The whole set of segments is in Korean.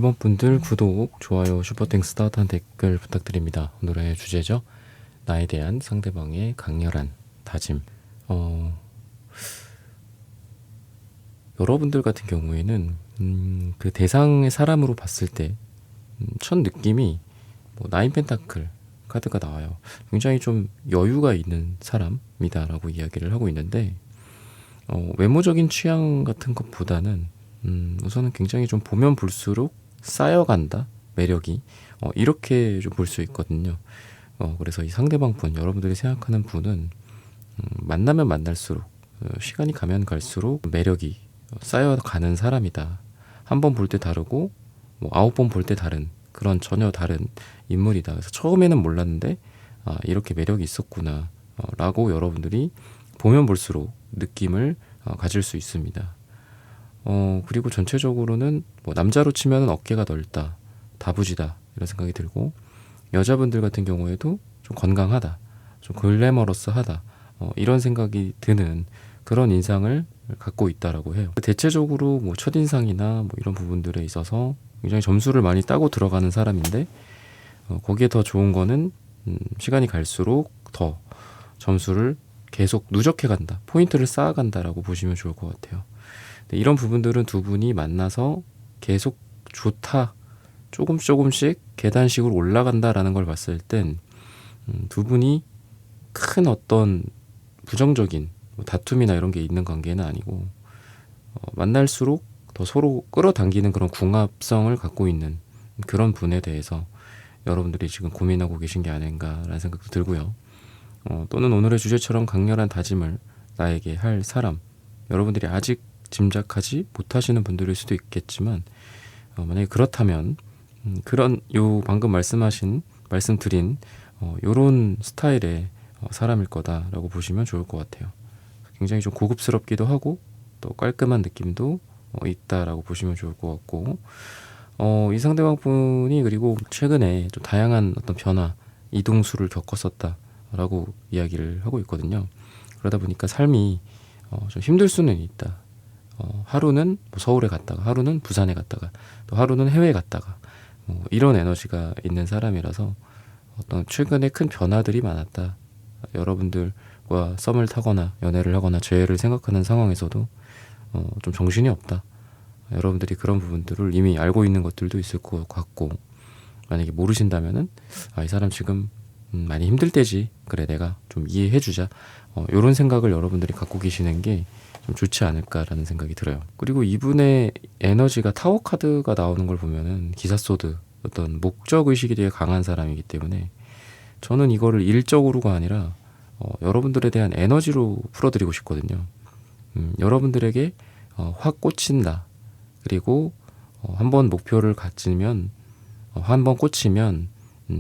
1번 분들 구독, 좋아요, 슈퍼땡스 따뜻한 댓글 부탁드립니다. 오늘의 주제죠. 나에 대한 상대방의 강렬한 다짐. 여러분들 같은 경우에는 그 대상의 사람으로 봤을 때 첫 느낌이 나인 펜타클 카드가 나와요. 굉장히 좀 여유가 있는 사람이다라고 이야기를 하고 있는데 외모적인 취향 같은 것보다는 우선은 굉장히 좀 보면 볼수록 쌓여간다 매력이 이렇게 좀 볼 수 있거든요. 그래서 이 상대방 분, 여러분들이 생각하는 분은 만나면 만날수록 시간이 가면 갈수록 매력이 쌓여가는 사람이다. 한 번 볼 때 다르고 9번 볼 때 다른 그런 전혀 다른 인물이다. 그래서 처음에는 몰랐는데 이렇게 매력이 있었구나 라고 여러분들이 보면 볼수록 느낌을 가질 수 있습니다. 그리고 전체적으로는 남자로 치면 어깨가 넓다, 다부지다 이런 생각이 들고, 여자분들 같은 경우에도 좀 건강하다, 좀 글래머러스하다 이런 생각이 드는 그런 인상을 갖고 있다라고 해요. 대체적으로 첫인상이나 이런 부분들에 있어서 굉장히 점수를 많이 따고 들어가는 사람인데 거기에 더 좋은 거는 시간이 갈수록 더 점수를 계속 누적해 간다, 포인트를 쌓아 간다라고 보시면 좋을 것 같아요. 이런 부분들은 두 분이 만나서 계속 좋다, 조금씩 계단식으로 올라간다라는 걸 봤을 땐 두 분이 큰 어떤 부정적인 다툼이나 이런 게 있는 관계는 아니고 만날수록 더 서로 끌어당기는 그런 궁합성을 갖고 있는 그런 분에 대해서 여러분들이 지금 고민하고 계신 게 아닌가라는 생각도 들고요. 또는 오늘의 주제처럼 강렬한 다짐을 나에게 할 사람, 여러분들이 아직 짐작하지 못하시는 분들일 수도 있겠지만 만약에 그렇다면 그런 방금 말씀드린 요런 스타일의 사람일 거다라고 보시면 좋을 것 같아요. 굉장히 좀 고급스럽기도 하고 또 깔끔한 느낌도 있다라고 보시면 좋을 것 같고, 이 상대방 분이 그리고 최근에 좀 다양한 어떤 변화, 이동수를 겪었었다라고 이야기를 하고 있거든요. 그러다 보니까 삶이 좀 힘들 수는 있다. 하루는 서울에 갔다가, 하루는 부산에 갔다가, 또 하루는 해외에 갔다가 이런 에너지가 있는 사람이라서 어떤 최근에 큰 변화들이 많았다. 여러분들과 썸을 타거나 연애를 하거나 재회를 생각하는 상황에서도 좀 정신이 없다. 여러분들이 그런 부분들을 이미 알고 있는 것들도 있을 것 같고, 만약에 모르신다면은 이 사람 지금 많이 힘들 때지, 그래 내가 좀 이해해주자, 이런 생각을 여러분들이 갖고 계시는 게 좀 좋지 않을까라는 생각이 들어요. 그리고 이분의 에너지가 타워 카드가 나오는 걸 보면은 기사소드, 어떤 목적의식이 되게 강한 사람이기 때문에 저는 이거를 일적으로가 아니라 여러분들에 대한 에너지로 풀어드리고 싶거든요. 여러분들에게 확 꽂힌다. 그리고 한번 목표를 가지면 한번 꽂히면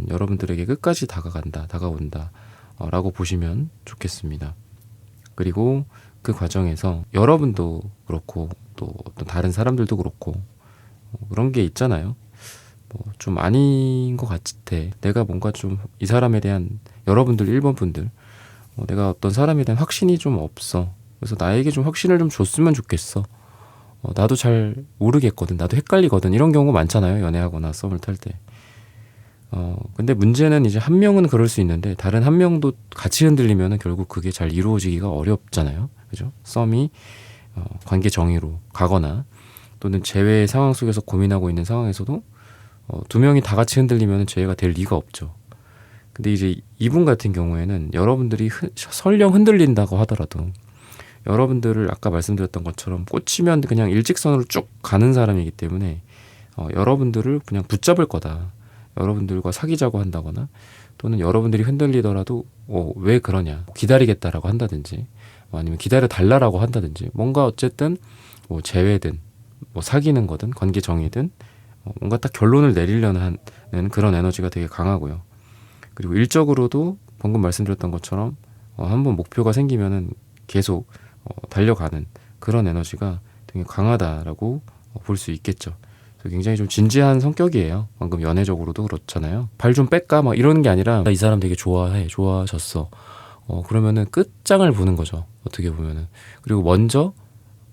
여러분들에게 끝까지 다가온다 라고 보시면 좋겠습니다. 그리고 그 과정에서 여러분도 그렇고 또 어떤 다른 사람들도 그렇고 그런 게 있잖아요. 좀 아닌 것 같을 때 내가 뭔가 좀 이 사람에 대한, 여러분들 1번 분들 내가 어떤 사람에 대한 확신이 좀 없어. 그래서 나에게 좀 확신을 좀 줬으면 좋겠어. 나도 잘 모르겠거든, 나도 헷갈리거든, 이런 경우 많잖아요, 연애하거나 썸을 탈 때. 근데 문제는 이제 한 명은 그럴 수 있는데 다른 한 명도 같이 흔들리면 결국 그게 잘 이루어지기가 어렵잖아요. 그죠? 썸이 관계 정의로 가거나 또는 재회 상황 속에서 고민하고 있는 상황에서도 두 명이 다 같이 흔들리면 재회가 될 리가 없죠. 근데 이제 이분 같은 경우에는 여러분들이 설령 흔들린다고 하더라도 여러분들을 아까 말씀드렸던 것처럼 꽂히면 그냥 일직선으로 쭉 가는 사람이기 때문에 여러분들을 그냥 붙잡을 거다. 여러분들과 사귀자고 한다거나 또는 여러분들이 흔들리더라도 왜 그러냐, 기다리겠다라고 한다든지 아니면 기다려 달라라고 한다든지, 뭔가 어쨌든 재회든 사귀는 거든 관계 정의든 뭔가 딱 결론을 내리려는 하는 그런 에너지가 되게 강하고요. 그리고 일적으로도 방금 말씀드렸던 것처럼 한번 목표가 생기면은 계속 달려가는 그런 에너지가 되게 강하다라고 볼 수 있겠죠. 굉장히 좀 진지한 성격이에요. 방금 연애적으로도 그렇잖아요. 발 좀 뺄까 막 이러는 게 아니라 이 사람 되게 좋아졌어. 그러면은 끝장을 보는 거죠, 어떻게 보면은. 그리고 먼저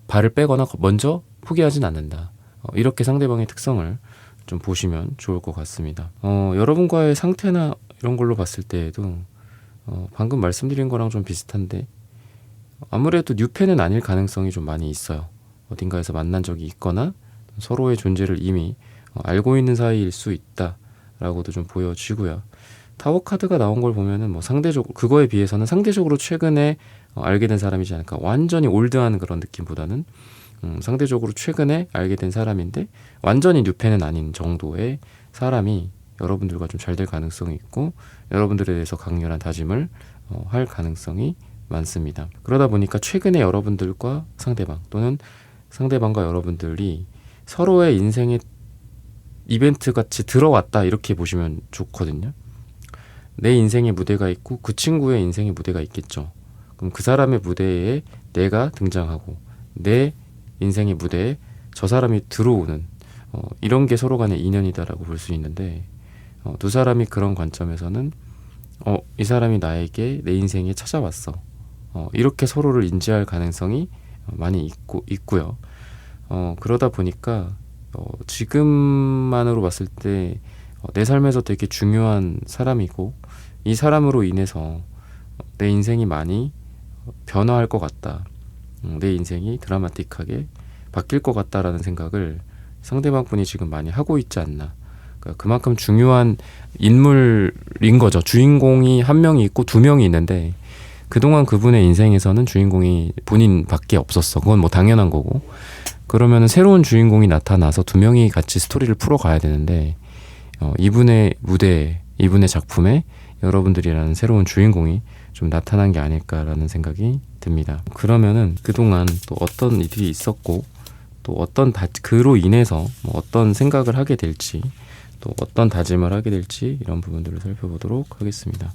발을 빼거나 먼저 포기하진 않는다. 이렇게 상대방의 특성을 좀 보시면 좋을 것 같습니다. 여러분과의 상태나 이런 걸로 봤을 때에도 방금 말씀드린 거랑 좀 비슷한데 아무래도 뉴팬은 아닐 가능성이 좀 많이 있어요. 어딘가에서 만난 적이 있거나 서로의 존재를 이미 알고 있는 사이일 수 있다라고도 좀 보여지고요. 타워 카드가 나온 걸 보면은 뭐 상대적으로 그거에 비해서는 상대적으로 최근에 알게 된 사람이지 않을까. 완전히 올드한 그런 느낌보다는 상대적으로 최근에 알게 된 사람인데 완전히 뉴팬은 아닌 정도의 사람이 여러분들과 좀 잘 될 가능성이 있고 여러분들에 대해서 강렬한 다짐을 할 가능성이 많습니다. 그러다 보니까 최근에 여러분들과 상대방 또는 상대방과 여러분들이 서로의 인생에 이벤트 같이 들어왔다 이렇게 보시면 좋거든요. 내 인생의 무대가 있고 그 친구의 인생의 무대가 있겠죠. 그럼 그 사람의 무대에 내가 등장하고 내 인생의 무대에 저 사람이 들어오는 이런 게 서로 간의 인연이다라고 볼 수 있는데 두 사람이 그런 관점에서는 이 사람이 나에게 내 인생에 찾아왔어. 이렇게 서로를 인지할 가능성이 많이 있고요. 그러다 보니까 지금만으로 봤을 때 내 삶에서 되게 중요한 사람이고 이 사람으로 인해서 내 인생이 많이 변화할 것 같다. 내 인생이 드라마틱하게 바뀔 것 같다라는 생각을 상대방 분이 지금 많이 하고 있지 않나. 그러니까 그만큼 중요한 인물인 거죠. 주인공이 한 명이 있고 두 명이 있는데 그동안 그분의 인생에서는 주인공이 본인밖에 없었어. 그건 뭐 당연한 거고. 그러면 새로운 주인공이 나타나서 두 명이 같이 스토리를 풀어가야 되는데 이분의 무대, 이분의 작품에 여러분들이라는 새로운 주인공이 좀 나타난 게 아닐까라는 생각이 듭니다. 그러면은 그동안 또 어떤 일이 있었고 또 그로 인해서 뭐 어떤 생각을 하게 될지 또 어떤 다짐을 하게 될지 이런 부분들을 살펴보도록 하겠습니다.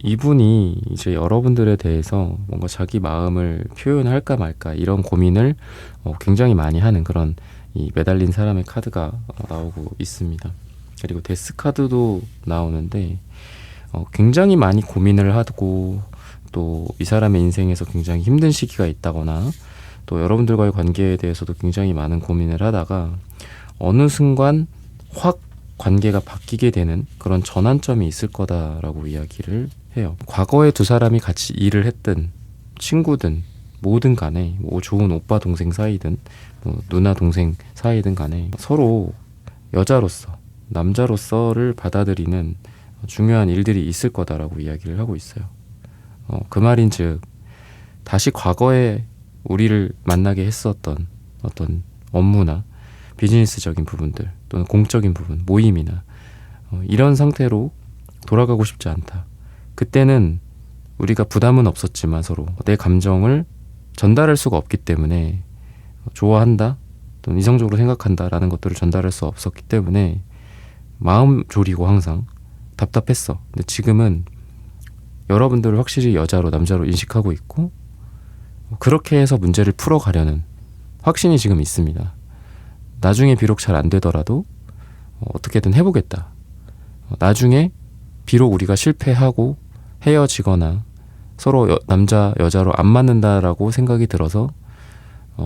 이분이 이제 여러분들에 대해서 뭔가 자기 마음을 표현할까 말까 이런 고민을 굉장히 많이 하는 그런 이 매달린 사람의 카드가 나오고 있습니다. 그리고 데스 카드도 나오는데 굉장히 많이 고민을 하고 또 이 사람의 인생에서 굉장히 힘든 시기가 있다거나 또 여러분들과의 관계에 대해서도 굉장히 많은 고민을 하다가 어느 순간 확 관계가 바뀌게 되는 그런 전환점이 있을 거다라고 이야기를 해요. 과거에 두 사람이 같이 일을 했든 친구든 뭐든 간에 뭐 좋은 오빠 동생 사이든 뭐 누나 동생 사이든 간에 서로 여자로서 남자로서를 받아들이는 중요한 일들이 있을 거다라고 이야기를 하고 있어요. 그 말인즉 다시 과거에 우리를 만나게 했었던 어떤 업무나 비즈니스적인 부분들 또는 공적인 부분, 모임이나 이런 상태로 돌아가고 싶지 않다. 그때는 우리가 부담은 없었지만 서로 내 감정을 전달할 수가 없기 때문에 좋아한다 또는 이성적으로 생각한다라는 것들을 전달할 수 없었기 때문에 마음 졸이고 항상 답답했어. 근데 지금은 여러분들을 확실히 여자로 남자로 인식하고 있고 그렇게 해서 문제를 풀어가려는 확신이 지금 있습니다. 나중에 비록 잘 안 되더라도 어떻게든 해보겠다. 나중에 비록 우리가 실패하고 헤어지거나 서로 남자 여자로 안 맞는다라고 생각이 들어서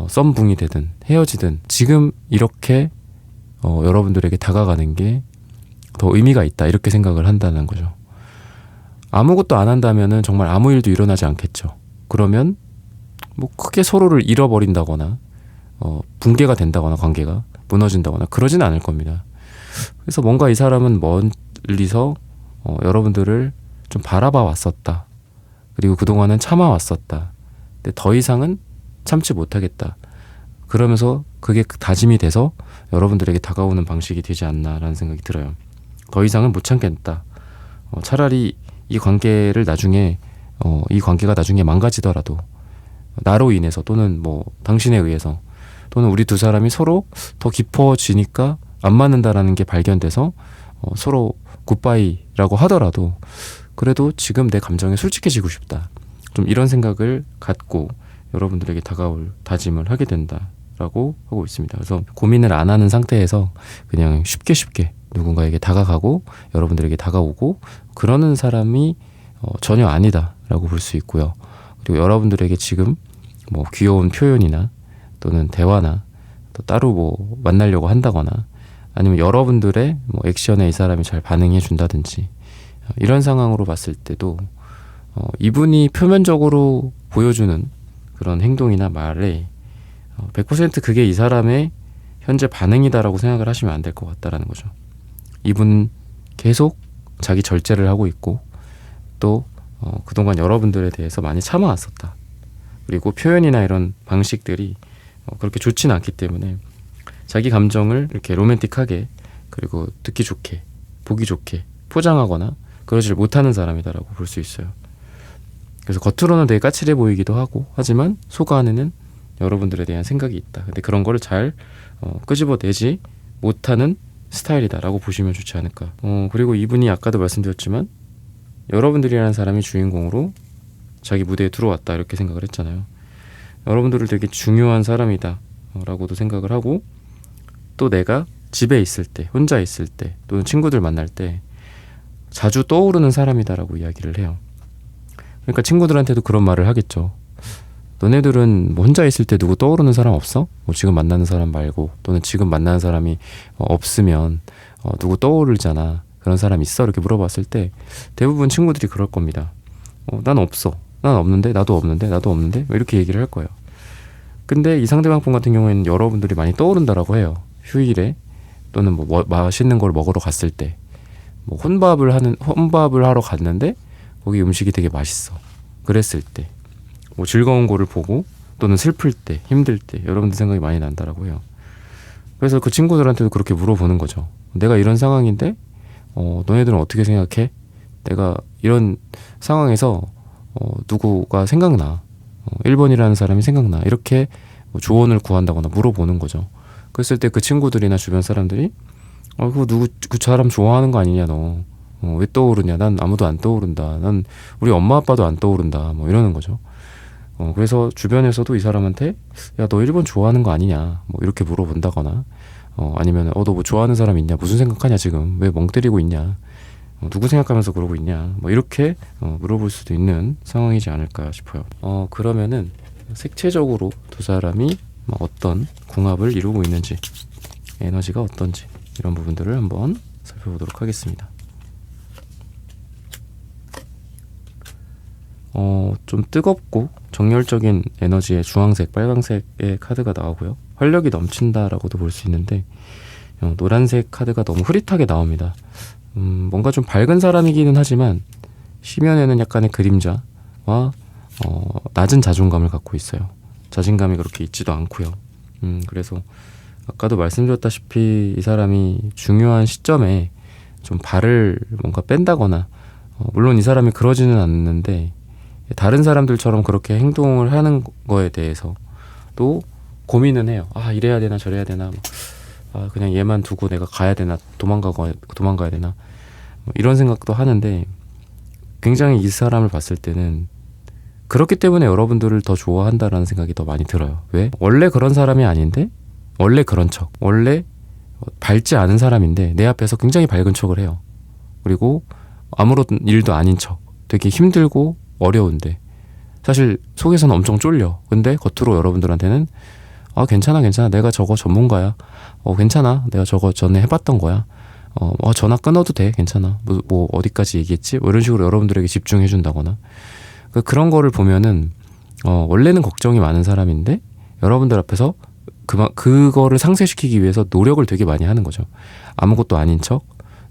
썸붕이 되든 헤어지든 지금 이렇게 여러분들에게 다가가는 게 더 의미가 있다 이렇게 생각을 한다는 거죠. 아무것도 안 한다면은 정말 아무 일도 일어나지 않겠죠. 그러면 뭐 크게 서로를 잃어버린다거나 붕괴가 된다거나 관계가 무너진다거나 그러진 않을 겁니다. 그래서 뭔가 이 사람은 멀리서 여러분들을 좀 바라봐 왔었다. 그리고 그동안은 참아왔었다. 근데 더 이상은 참지 못하겠다. 그러면서 그게 다짐이 돼서 여러분들에게 다가오는 방식이 되지 않나라는 생각이 들어요. 더 이상은 못 참겠다. 차라리 이 관계를 나중에 이 관계가 나중에 망가지더라도 나로 인해서 또는 뭐 당신에 의해서 또는 우리 두 사람이 서로 더 깊어지니까 안 맞는다라는 게 발견돼서 서로 굿바이라고 하더라도 그래도 지금 내 감정에 솔직해지고 싶다. 좀 이런 생각을 갖고 여러분들에게 다가올 다짐을 하게 된다. 라고 하고 있습니다. 그래서 고민을 안 하는 상태에서 그냥 쉽게 누군가에게 다가가고 여러분들에게 다가오고 그러는 사람이 전혀 아니다라고 볼 수 있고요. 그리고 여러분들에게 지금 뭐 귀여운 표현이나 또는 대화나 또 따로 뭐 만나려고 한다거나 아니면 여러분들의 뭐 액션에 이 사람이 잘 반응해 준다든지 이런 상황으로 봤을 때도 이분이 표면적으로 보여주는 그런 행동이나 말에 100% 그게 이 사람의 현재 반응이다라고 생각을 하시면 안 될 것 같다라는 거죠. 이분 계속 자기 절제를 하고 있고 또 그동안 여러분들에 대해서 많이 참아왔었다. 그리고 표현이나 이런 방식들이 그렇게 좋지는 않기 때문에 자기 감정을 이렇게 로맨틱하게 그리고 듣기 좋게 보기 좋게 포장하거나 그러지를 못하는 사람이다라고 볼 수 있어요. 그래서 겉으로는 되게 까칠해 보이기도 하고 하지만 속 안에는 여러분들에 대한 생각이 있다. 근데 그런 거를 잘 끄집어내지 못하는 스타일이다라고 보시면 좋지 않을까. 그리고 이분이 아까도 말씀드렸지만 여러분들이라는 사람이 주인공으로 자기 무대에 들어왔다 이렇게 생각을 했잖아요. 여러분들을 되게 중요한 사람이다 라고도 생각을 하고 또 내가 집에 있을 때 혼자 있을 때 또는 친구들 만날 때 자주 떠오르는 사람이다라고 이야기를 해요. 그러니까 친구들한테도 그런 말을 하겠죠. 너네들은 뭐 혼자 있을 때 누구 떠오르는 사람 없어? 뭐 지금 만나는 사람 말고 또는 지금 만나는 사람이 없으면 누구 떠오르잖아. 그런 사람 있어? 이렇게 물어봤을 때 대부분 친구들이 그럴 겁니다. 난 없어. 난 없는데 나도 없는데 나도 없는데 이렇게 얘기를 할 거예요. 근데 이 상대방 분 같은 경우에는 여러분들이 많이 떠오른다라고 해요. 휴일에 또는 뭐 맛있는 걸 먹으러 갔을 때 뭐 혼밥을 하러 갔는데 거기 음식이 되게 맛있어. 그랬을 때 뭐 즐거운 거를 보고 또는 슬플 때 힘들 때 여러분들 생각이 많이 난다라고 해요. 그래서 그 친구들한테도 그렇게 물어보는 거죠. 내가 이런 상황인데 너네들은 어떻게 생각해? 내가 이런 상황에서 누구가 생각나 1번이라는 사람이 생각나 이렇게 뭐 조언을 구한다거나 물어보는 거죠. 그랬을 때 그 친구들이나 주변 사람들이 그거 그 사람 좋아하는 거 아니냐 너 왜 떠오르냐 난 아무도 안 떠오른다 난 우리 엄마 아빠도 안 떠오른다 뭐 이러는 거죠. 그래서 주변에서도 이 사람한테 야 너 1번 좋아하는 거 아니냐 뭐 이렇게 물어본다거나 아니면 너 뭐 좋아하는 사람 있냐 무슨 생각하냐 지금 왜 멍 때리고 있냐 누구 생각하면서 그러고 있냐 뭐 이렇게 물어볼 수도 있는 상황이지 않을까 싶어요. 그러면은 색채적으로 두 사람이 어떤 궁합을 이루고 있는지 에너지가 어떤지 이런 부분들을 한번 살펴보도록 하겠습니다. 좀 뜨겁고 정열적인 에너지의 주황색, 빨강색의 카드가 나오고요. 활력이 넘친다라고도 볼 수 있는데 노란색 카드가 너무 흐릿하게 나옵니다. 뭔가 좀 밝은 사람이기는 하지만 시면에는 약간의 그림자와 낮은 자존감을 갖고 있어요. 자신감이 그렇게 있지도 않고요. 그래서 아까도 말씀드렸다시피 이 사람이 중요한 시점에 좀 발을 뭔가 뺀다거나 물론 이 사람이 그러지는 않는데 다른 사람들처럼 그렇게 행동을 하는 거에 대해서 또 고민은 해요. 이래야 되나 저래야 되나 그냥 얘만 두고 내가 가야 되나 도망가야 되나 이런 생각도 하는데 굉장히 이 사람을 봤을 때는 그렇기 때문에 여러분들을 더 좋아한다라는 생각이 더 많이 들어요. 왜? 원래 그런 사람이 아닌데 원래 그런 척 원래 밝지 않은 사람인데 내 앞에서 굉장히 밝은 척을 해요. 그리고 아무런 일도 아닌 척 되게 힘들고 어려운데 사실 속에서는 엄청 쫄려. 근데 겉으로 여러분들한테는 괜찮아 내가 저거 전문가야. 괜찮아 내가 저거 전에 해봤던 거야. 전화 끊어도 돼 괜찮아 뭐 어디까지 얘기했지 뭐 이런 식으로 여러분들에게 집중해 준다거나 그런 거를 보면은 원래는 걱정이 많은 사람인데 여러분들 앞에서 그거를 상쇄시키기 위해서 노력을 되게 많이 하는 거죠. 아무것도 아닌 척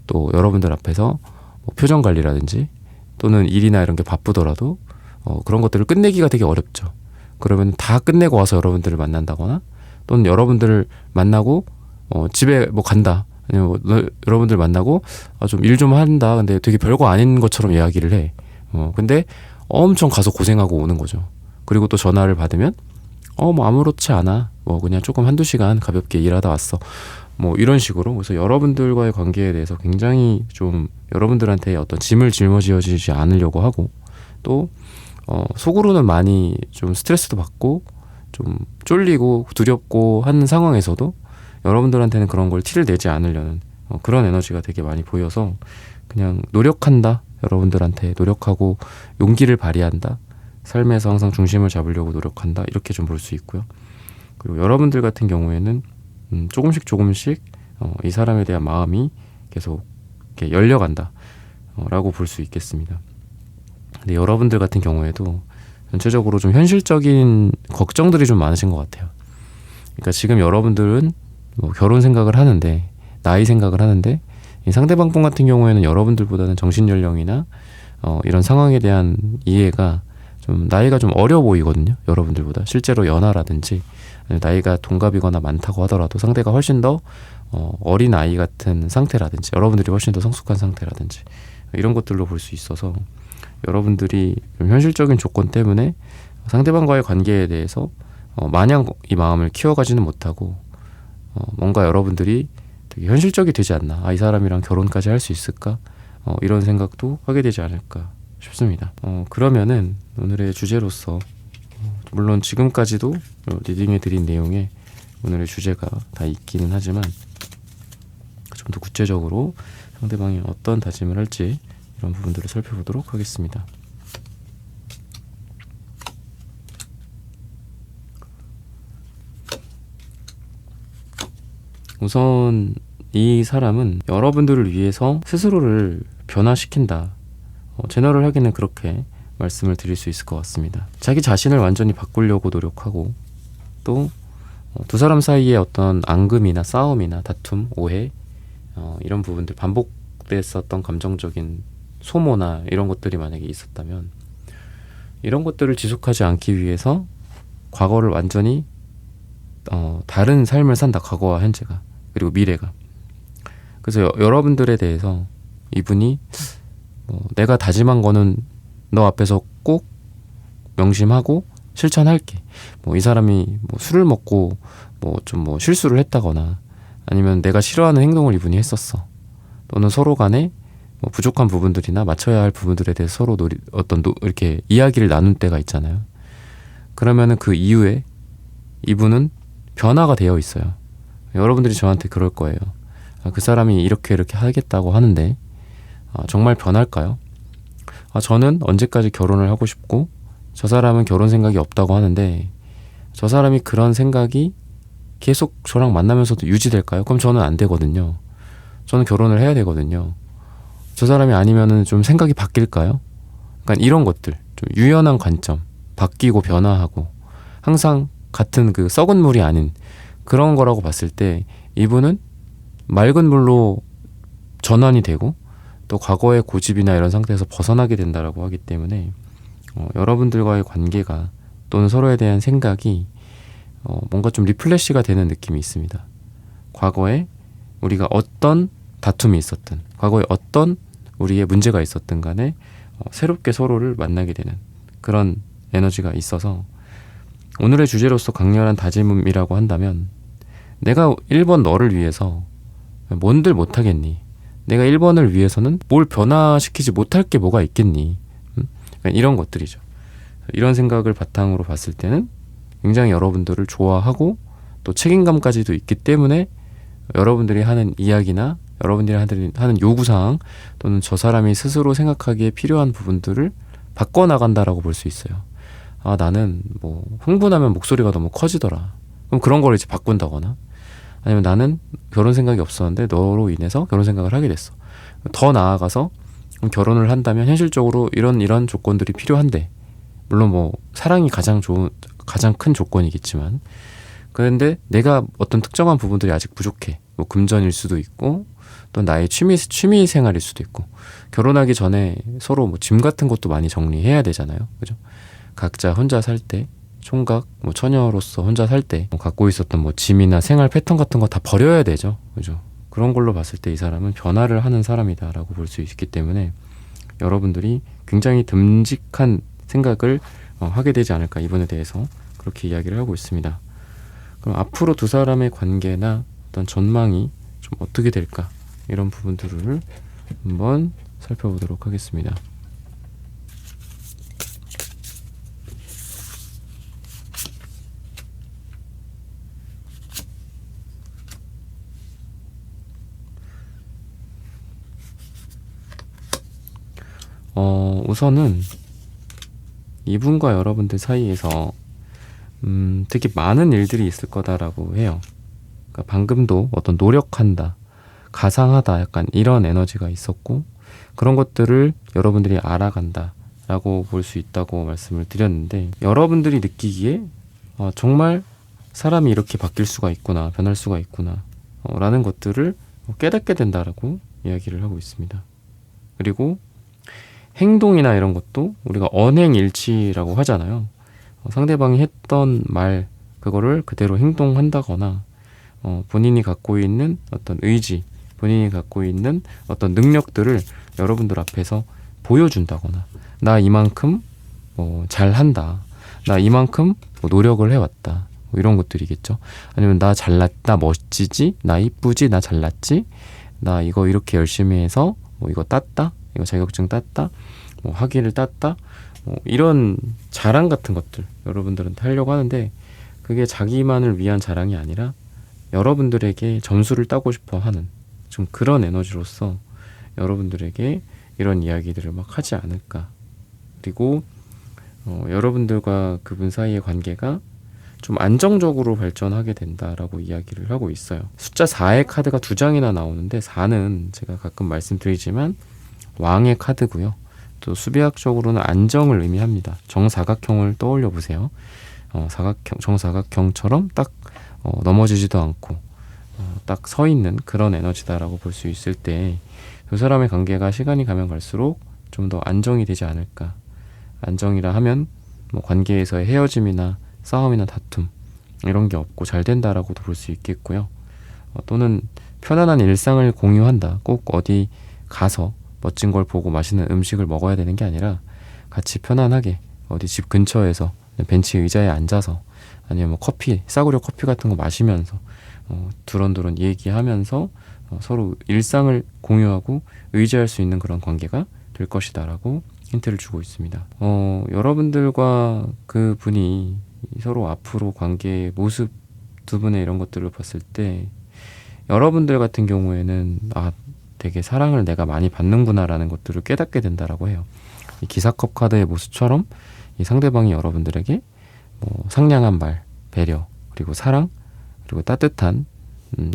또 여러분들 앞에서 뭐 표정 관리라든지 또는 일이나 이런 게 바쁘더라도 그런 것들을 끝내기가 되게 어렵죠. 그러면 다 끝내고 와서 여러분들을 만난다거나 또는 여러분들을 만나고 집에 뭐 간다 아니면 여러분들 만나고 좀 일 좀 한다 근데 되게 별거 아닌 것처럼 이야기를 해. 근데 엄청 가서 고생하고 오는 거죠. 그리고 또 전화를 받으면 뭐 아무렇지 않아 뭐 그냥 조금 한두 시간 가볍게 일하다 왔어 뭐 이런 식으로. 그래서 여러분들과의 관계에 대해서 굉장히 좀 여러분들한테 어떤 짐을 짊어지지 않으려고 하고 또 속으로는 많이 좀 스트레스도 받고 좀 쫄리고 두렵고 하는 상황에서도 여러분들한테는 그런 걸 티를 내지 않으려는 그런 에너지가 되게 많이 보여서 그냥 노력한다. 여러분들한테 노력하고 용기를 발휘한다. 삶에서 항상 중심을 잡으려고 노력한다. 이렇게 좀 볼 수 있고요. 그리고 여러분들 같은 경우에는 조금씩 이 사람에 대한 마음이 계속 이렇게 열려간다. 라고 볼 수 있겠습니다. 근데 여러분들 같은 경우에도 전체적으로 좀 현실적인 걱정들이 좀 많으신 것 같아요. 그러니까 지금 여러분들은 뭐 결혼 생각을 하는데, 나이 생각을 하는데, 이 상대방 분 같은 경우에는 여러분들보다는 정신연령이나 이런 상황에 대한 이해가 좀 나이가 좀 어려 보이거든요. 여러분들보다. 실제로 연하라든지 나이가 동갑이거나 많다고 하더라도 상대가 훨씬 더 어린 아이 같은 상태라든지 여러분들이 훨씬 더 성숙한 상태라든지 이런 것들로 볼 수 있어서 여러분들이 좀 현실적인 조건 때문에 상대방과의 관계에 대해서 마냥 이 마음을 키워가지는 못하고 뭔가 여러분들이 되게 현실적이 되지 않나. 이 사람이랑 결혼까지 할 수 있을까? 이런 생각도 하게 되지 않을까 싶습니다. 그러면은 오늘의 주제로서 물론 지금까지도 리딩해 드린 내용에 오늘의 주제가 다 있기는 하지만 좀 더 구체적으로 상대방이 어떤 다짐을 할지 이런 부분들을 살펴보도록 하겠습니다. 우선 이 사람은 여러분들을 위해서 스스로를 변화시킨다. 제너럴 하기는 그렇게 말씀을 드릴 수 있을 것 같습니다. 자기 자신을 완전히 바꾸려고 노력하고 또 두 사람 사이에 어떤 앙금이나 싸움이나 다툼, 오해 이런 부분들 반복됐었던 감정적인 소모나 이런 것들이 만약에 있었다면 이런 것들을 지속하지 않기 위해서 과거를 완전히 다른 삶을 산다. 과거와 현재가 그리고 미래가. 그래서 여러분들에 대해서 이분이 내가 다짐한 거는 너 앞에서 꼭 명심하고 실천할게. 이 사람이 술을 먹고 좀 실수를 했다거나 아니면 내가 싫어하는 행동을 이분이 했었어. 또는 서로 간에 부족한 부분들이나 맞춰야 할 부분들에 대해서 서로 이렇게 이야기를 나눌 때가 있잖아요. 그러면은 그 이후에 이분은 변화가 되어 있어요. 여러분들이 저한테 그럴 거예요. 그 사람이 이렇게 하겠다고 하는데 정말 변할까요? 저는 언제까지 결혼을 하고 싶고 저 사람은 결혼 생각이 없다고 하는데 저 사람이 그런 생각이 계속 저랑 만나면서도 유지될까요? 그럼 저는 안 되거든요. 저는 결혼을 해야 되거든요. 저 사람이 아니면은 좀 생각이 바뀔까요? 그러니까 이런 것들, 좀 유연한 관점, 바뀌고 변화하고 항상 같은 그 썩은 물이 아닌 그런 거라고 봤을 때 이분은 맑은 물로 전환이 되고 또 과거의 고집이나 이런 상태에서 벗어나게 된다라고 하기 때문에 여러분들과의 관계가 또는 서로에 대한 생각이 뭔가 좀 리플래시가 되는 느낌이 있습니다. 과거에 우리가 어떤 다툼이 있었든 과거에 어떤 우리의 문제가 있었든 간에 새롭게 서로를 만나게 되는 그런 에너지가 있어서 오늘의 주제로서 강렬한 다짐이라고 한다면 내가 1번 너를 위해서 뭔들 못하겠니? 내가 1번을 위해서는 뭘 변화시키지 못할 게 뭐가 있겠니? 이런 것들이죠. 이런 생각을 바탕으로 봤을 때는 굉장히 여러분들을 좋아하고 또 책임감까지도 있기 때문에 여러분들이 하는 이야기나 여러분들이 하는 요구사항 또는 저 사람이 스스로 생각하기에 필요한 부분들을 바꿔나간다라고 볼 수 있어요. 나는 흥분하면 목소리가 너무 커지더라. 그럼 그런 걸 이제 바꾼다거나 아니면 나는 결혼 생각이 없었는데 너로 인해서 결혼 생각을 하게 됐어. 더 나아가서 결혼을 한다면 현실적으로 이런 조건들이 필요한데 물론 사랑이 가장 큰 조건이겠지만 그런데 내가 어떤 특정한 부분들이 아직 부족해. 금전일 수도 있고 또 나의 취미 생활일 수도 있고 결혼하기 전에 서로 짐 같은 것도 많이 정리해야 되잖아요. 그죠? 각자 혼자 살 때 총각 처녀로서 혼자 살 때 갖고 있었던 짐이나 생활 패턴 같은 거 다 버려야 되죠. 그죠? 그런 걸로 봤을 때 이 사람은 변화를 하는 사람이다라고 볼 수 있기 때문에 여러분들이 굉장히 듬직한 생각을 하게 되지 않을까 이분에 대해서 그렇게 이야기를 하고 있습니다. 그럼 앞으로 두 사람의 관계나 어떤 전망이 좀 어떻게 될까 이런 부분들을 한번 살펴보도록 하겠습니다. 우선은 이분과 여러분들 사이에서 되게 많은 일들이 있을 거다라고 해요. 그러니까 방금도 어떤 노력한다, 가상하다 약간 이런 에너지가 있었고 그런 것들을 여러분들이 알아간다 라고 볼 수 있다고 말씀을 드렸는데 여러분들이 느끼기에 정말 사람이 이렇게 바뀔 수가 있구나, 변할 수가 있구나 라는 것들을 깨닫게 된다라고 이야기를 하고 있습니다. 그리고 행동이나 이런 것도 우리가 언행일치라고 하잖아요. 상대방이 했던 말 그거를 그대로 행동한다거나 본인이 갖고 있는 어떤 의지, 본인이 갖고 있는 어떤 능력들을 여러분들 앞에서 보여준다거나 나 이만큼 잘한다, 나 이만큼 노력을 해왔다 이런 것들이겠죠. 아니면 나 잘났다, 멋지지, 나 이쁘지, 나 잘났지, 나 이거 이렇게 열심히 해서 이거 땄다, 이거 자격증 땄다, 학위를 땄다, 이런 자랑 같은 것들 여러분들은 하려고 하는데 그게 자기만을 위한 자랑이 아니라 여러분들에게 점수를 따고 싶어 하는 좀 그런 에너지로서 여러분들에게 이런 이야기들을 막 하지 않을까. 그리고 여러분들과 그분 사이의 관계가 좀 안정적으로 발전하게 된다라고 이야기를 하고 있어요. 숫자 4의 카드가 2장이나 나오는데 4는 제가 가끔 말씀드리지만 왕의 카드고요. 또 수비학적으로는 안정을 의미합니다. 정사각형을 떠올려 보세요. 정사각형처럼 딱 넘어지지도 않고 딱 서 있는 그런 에너지다라고 볼 수 있을 때 두 사람의 관계가 시간이 가면 갈수록 좀 더 안정이 되지 않을까. 안정이라 하면 관계에서의 헤어짐이나 싸움이나 다툼 이런 게 없고 잘 된다라고도 볼 수 있겠고요. 또는 편안한 일상을 공유한다. 꼭 어디 가서 멋진 걸 보고 맛있는 음식을 먹어야 되는 게 아니라 같이 편안하게 어디 집 근처에서 벤치 의자에 앉아서 아니면 커피, 싸구려 커피 같은 거 마시면서 두런두런 얘기하면서 서로 일상을 공유하고 의지할 수 있는 그런 관계가 될 것이다라고 힌트를 주고 있습니다. 여러분들과 그 분이 서로 앞으로 관계의 모습 두 분의 이런 것들을 봤을 때 여러분들 같은 경우에는 되게 사랑을 내가 많이 받는구나라는 것들을 깨닫게 된다라고 해요. 이 기사컵 카드의 모습처럼 이 상대방이 여러분들에게 상냥한 말, 배려, 그리고 사랑, 그리고 따뜻한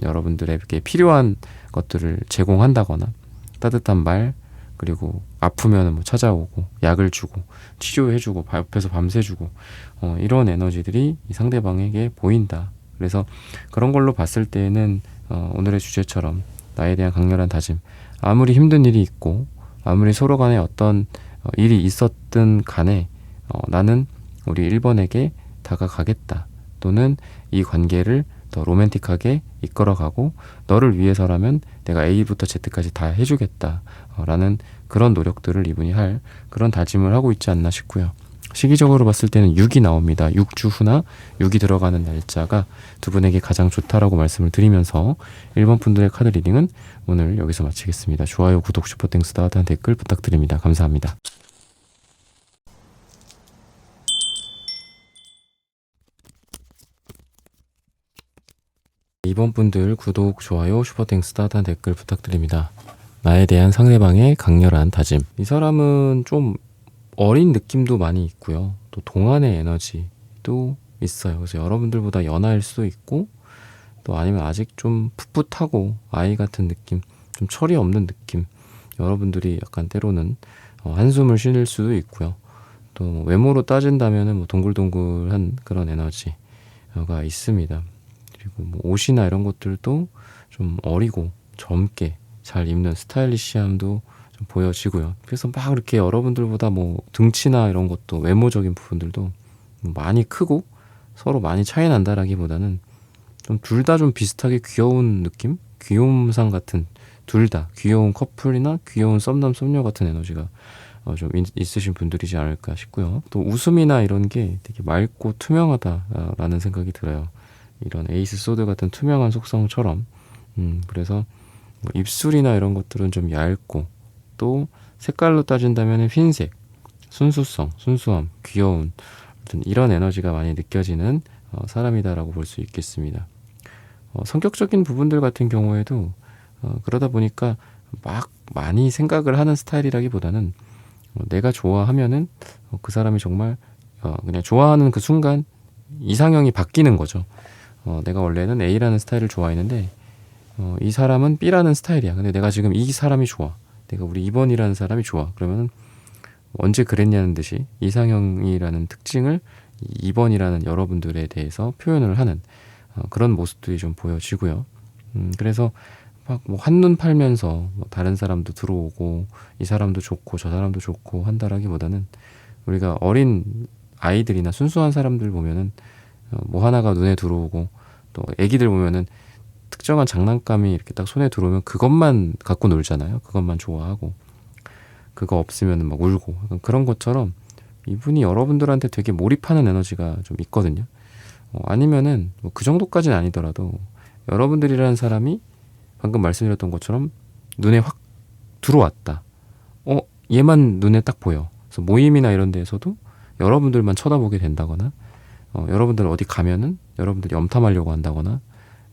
여러분들에게 필요한 것들을 제공한다거나 따뜻한 말, 그리고 아프면 찾아오고 약을 주고 치료해주고 옆에서 밤새주고 이런 에너지들이 이 상대방에게 보인다. 그래서 그런 걸로 봤을 때는 오늘의 주제처럼 나에 대한 강렬한 다짐, 아무리 힘든 일이 있고 아무리 서로 간에 어떤 일이 있었든 간에 나는 우리 1번에게 다가가겠다. 또는 이 관계를 더 로맨틱하게 이끌어가고 너를 위해서라면 내가 A부터 Z까지 다 해주겠다 라는 그런 노력들을 이분이 할 그런 다짐을 하고 있지 않나 싶고요. 시기적으로 봤을 때는 6이 나옵니다. 6주 후나 6이 들어가는 날짜가 두 분에게 가장 좋다라고 말씀을 드리면서 1번 분들의 카드 리딩은 오늘 여기서 마치겠습니다. 좋아요, 구독, 슈퍼땡스, 따뜻한 댓글 부탁드립니다. 감사합니다. 2번 분들 구독, 좋아요, 슈퍼땡스, 따뜻한 댓글 부탁드립니다. 나에 대한 상대방의 강렬한 다짐. 이 사람은 좀 어린 느낌도 많이 있고요. 또 동안의 에너지도 있어요. 그래서 여러분들보다 연하일 수도 있고 또 아니면 아직 좀 풋풋하고 아이 같은 느낌, 좀 철이 없는 느낌. 여러분들이 약간 때로는 한숨을 쉴 수도 있고요. 또 외모로 따진다면 동글동글한 그런 에너지가 있습니다. 그리고 옷이나 이런 것들도 좀 어리고 젊게 잘 입는 스타일리시함도 좀 보여지고요. 그래서 막 이렇게 여러분들보다 등치나 이런 것도 외모적인 부분들도 많이 크고 서로 많이 차이 난다라기보다는 좀 둘 다 좀 비슷하게 귀여운 느낌? 귀여움상 같은 둘 다 귀여운 커플이나 귀여운 썸남 썸녀 같은 에너지가 좀 있으신 분들이지 않을까 싶고요. 또 웃음이나 이런 게 되게 맑고 투명하다라는 생각이 들어요. 이런 에이스 소드 같은 투명한 속성처럼 그래서 입술이나 이런 것들은 좀 얇고 또 색깔로 따진다면 흰색, 순수성, 순수함, 귀여운 이런 에너지가 많이 느껴지는 사람이다라고 볼 수 있겠습니다. 성격적인 부분들 같은 경우에도 그러다 보니까 막 많이 생각을 하는 스타일이라기보다는 내가 좋아하면은 그 사람이 정말 그냥 좋아하는 그 순간 이상형이 바뀌는 거죠. 내가 원래는 A라는 스타일을 좋아했는데 이 사람은 B라는 스타일이야. 근데 내가 지금 이 사람이 좋아. 내가 우리 2번이라는 사람이 좋아. 그러면은 언제 그랬냐는 듯이 이상형이라는 특징을 2번이라는 여러분들에 대해서 표현을 하는 그런 모습들이 좀 보여지고요. 그래서 막 뭐 한눈 팔면서 뭐 다른 사람도 들어오고 이 사람도 좋고 저 사람도 좋고 한다라기보다는 우리가 어린 아이들이나 순수한 사람들 보면은 뭐 하나가 눈에 들어오고 또 애기들 보면은 특정한 장난감이 이렇게 딱 손에 들어오면 그것만 갖고 놀잖아요. 그것만 좋아하고 그거 없으면 막 울고 그런 것처럼 이분이 여러분들한테 되게 몰입하는 에너지가 좀 있거든요. 아니면은 뭐 그 정도까지는 아니더라도 여러분들이라는 사람이 방금 말씀드렸던 것처럼 눈에 확 들어왔다. 얘만 눈에 딱 보여. 그래서 모임이나 이런 데에서도 여러분들만 쳐다보게 된다거나 여러분들 어디 가면은 여러분들이 염탐하려고 한다거나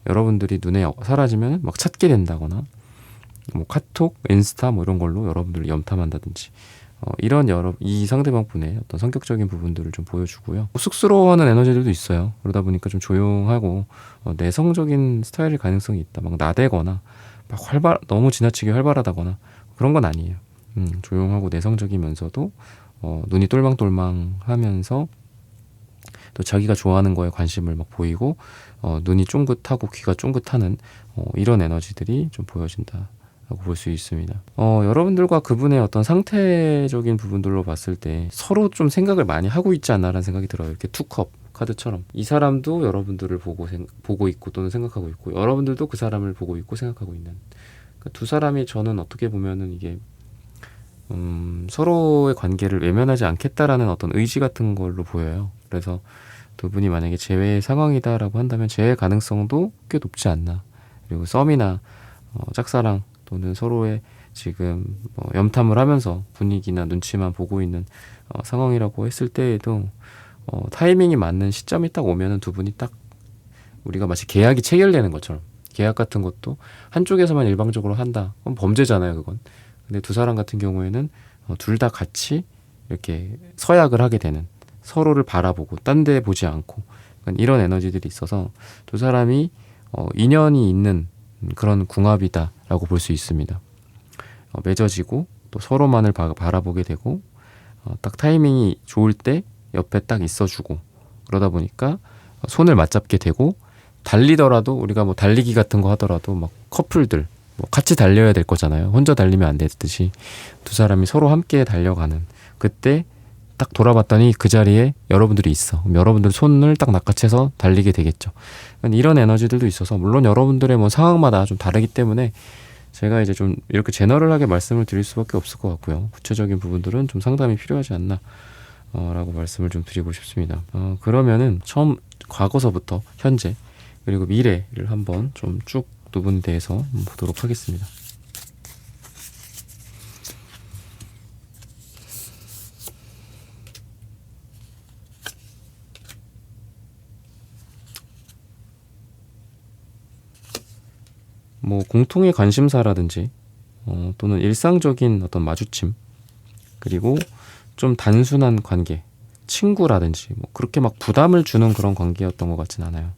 여러분들이 눈에 사라지면 막 찾게 된다거나 뭐 카톡, 인스타 뭐 이런 걸로 여러분들을 염탐한다든지 이런 이 상대방 분의 어떤 성격적인 부분들을 좀 보여주고요. 쑥스러워하는 에너지들도 있어요. 그러다 보니까 좀 조용하고 내성적인 스타일일 가능성이 있다. 막 나대거나 막 너무 지나치게 활발하다거나 그런 건 아니에요. 조용하고 내성적이면서도 눈이 똘망똘망하면서 또 자기가 좋아하는 거에 관심을 막 보이고 눈이 쫑긋하고 귀가 쫑긋하는 이런 에너지들이 좀 보여진다. 라고 볼 수 있습니다. 여러분들과 그분의 어떤 상태적인 부분들로 봤을 때 서로 좀 생각을 많이 하고 있지 않나라는 생각이 들어요. 이렇게 투컵 카드처럼 이 사람도 여러분들을 보고 있고 또는 생각하고 있고 여러분들도 그 사람을 보고 있고 생각하고 있는 그러니까 두 사람이 저는 어떻게 보면은 이게 서로의 관계를 외면하지 않겠다라는 어떤 의지 같은 걸로 보여요. 그래서 두 분이 만약에 재회 상황이다라고 한다면 재회 가능성도 꽤 높지 않나. 그리고 썸이나 짝사랑 또는 서로의 지금 염탐을 하면서 분위기나 눈치만 보고 있는 상황이라고 했을 때에도 타이밍이 맞는 시점이 딱 오면은 두 분이 딱 우리가 마치 계약이 체결되는 것처럼 계약 같은 것도 한쪽에서만 일방적으로 한다. 그건 범죄잖아요, 그건. 근데 두 사람 같은 경우에는 둘 다 같이 이렇게 서약을 하게 되는 서로를 바라보고 딴 데 보지 않고 이런 에너지들이 있어서 두 사람이 인연이 있는 그런 궁합이다라고 볼 수 있습니다. 맺어지고 또 서로만을 바라보게 되고 딱 타이밍이 좋을 때 옆에 딱 있어주고 그러다 보니까 손을 맞잡게 되고 달리더라도 우리가 뭐 달리기 같은 거 하더라도 막 커플들 뭐 같이 달려야 될 거잖아요. 혼자 달리면 안 되듯이 두 사람이 서로 함께 달려가는 그때 딱 돌아봤더니 그 자리에 여러분들이 있어. 그럼 여러분들 손을 딱 낚아채서 달리게 되겠죠. 이런 에너지들도 있어서 물론 여러분들의 뭐 상황마다 좀 다르기 때문에 제가 이제 좀 이렇게 제너럴하게 말씀을 드릴 수밖에 없을 것 같고요. 구체적인 부분들은 좀 상담이 필요하지 않나 라고 말씀을 좀 드리고 싶습니다. 그러면은 처음 과거서부터 현재 그리고 미래를 한번 좀 쭉 두 분 대해서 보도록 하겠습니다. 뭐 공통의 관심사라든지 또는 일상적인 어떤 마주침 그리고 좀 단순한 관계 친구라든지 뭐 그렇게 막 부담을 주는 그런 관계였던 것 같진 않아요.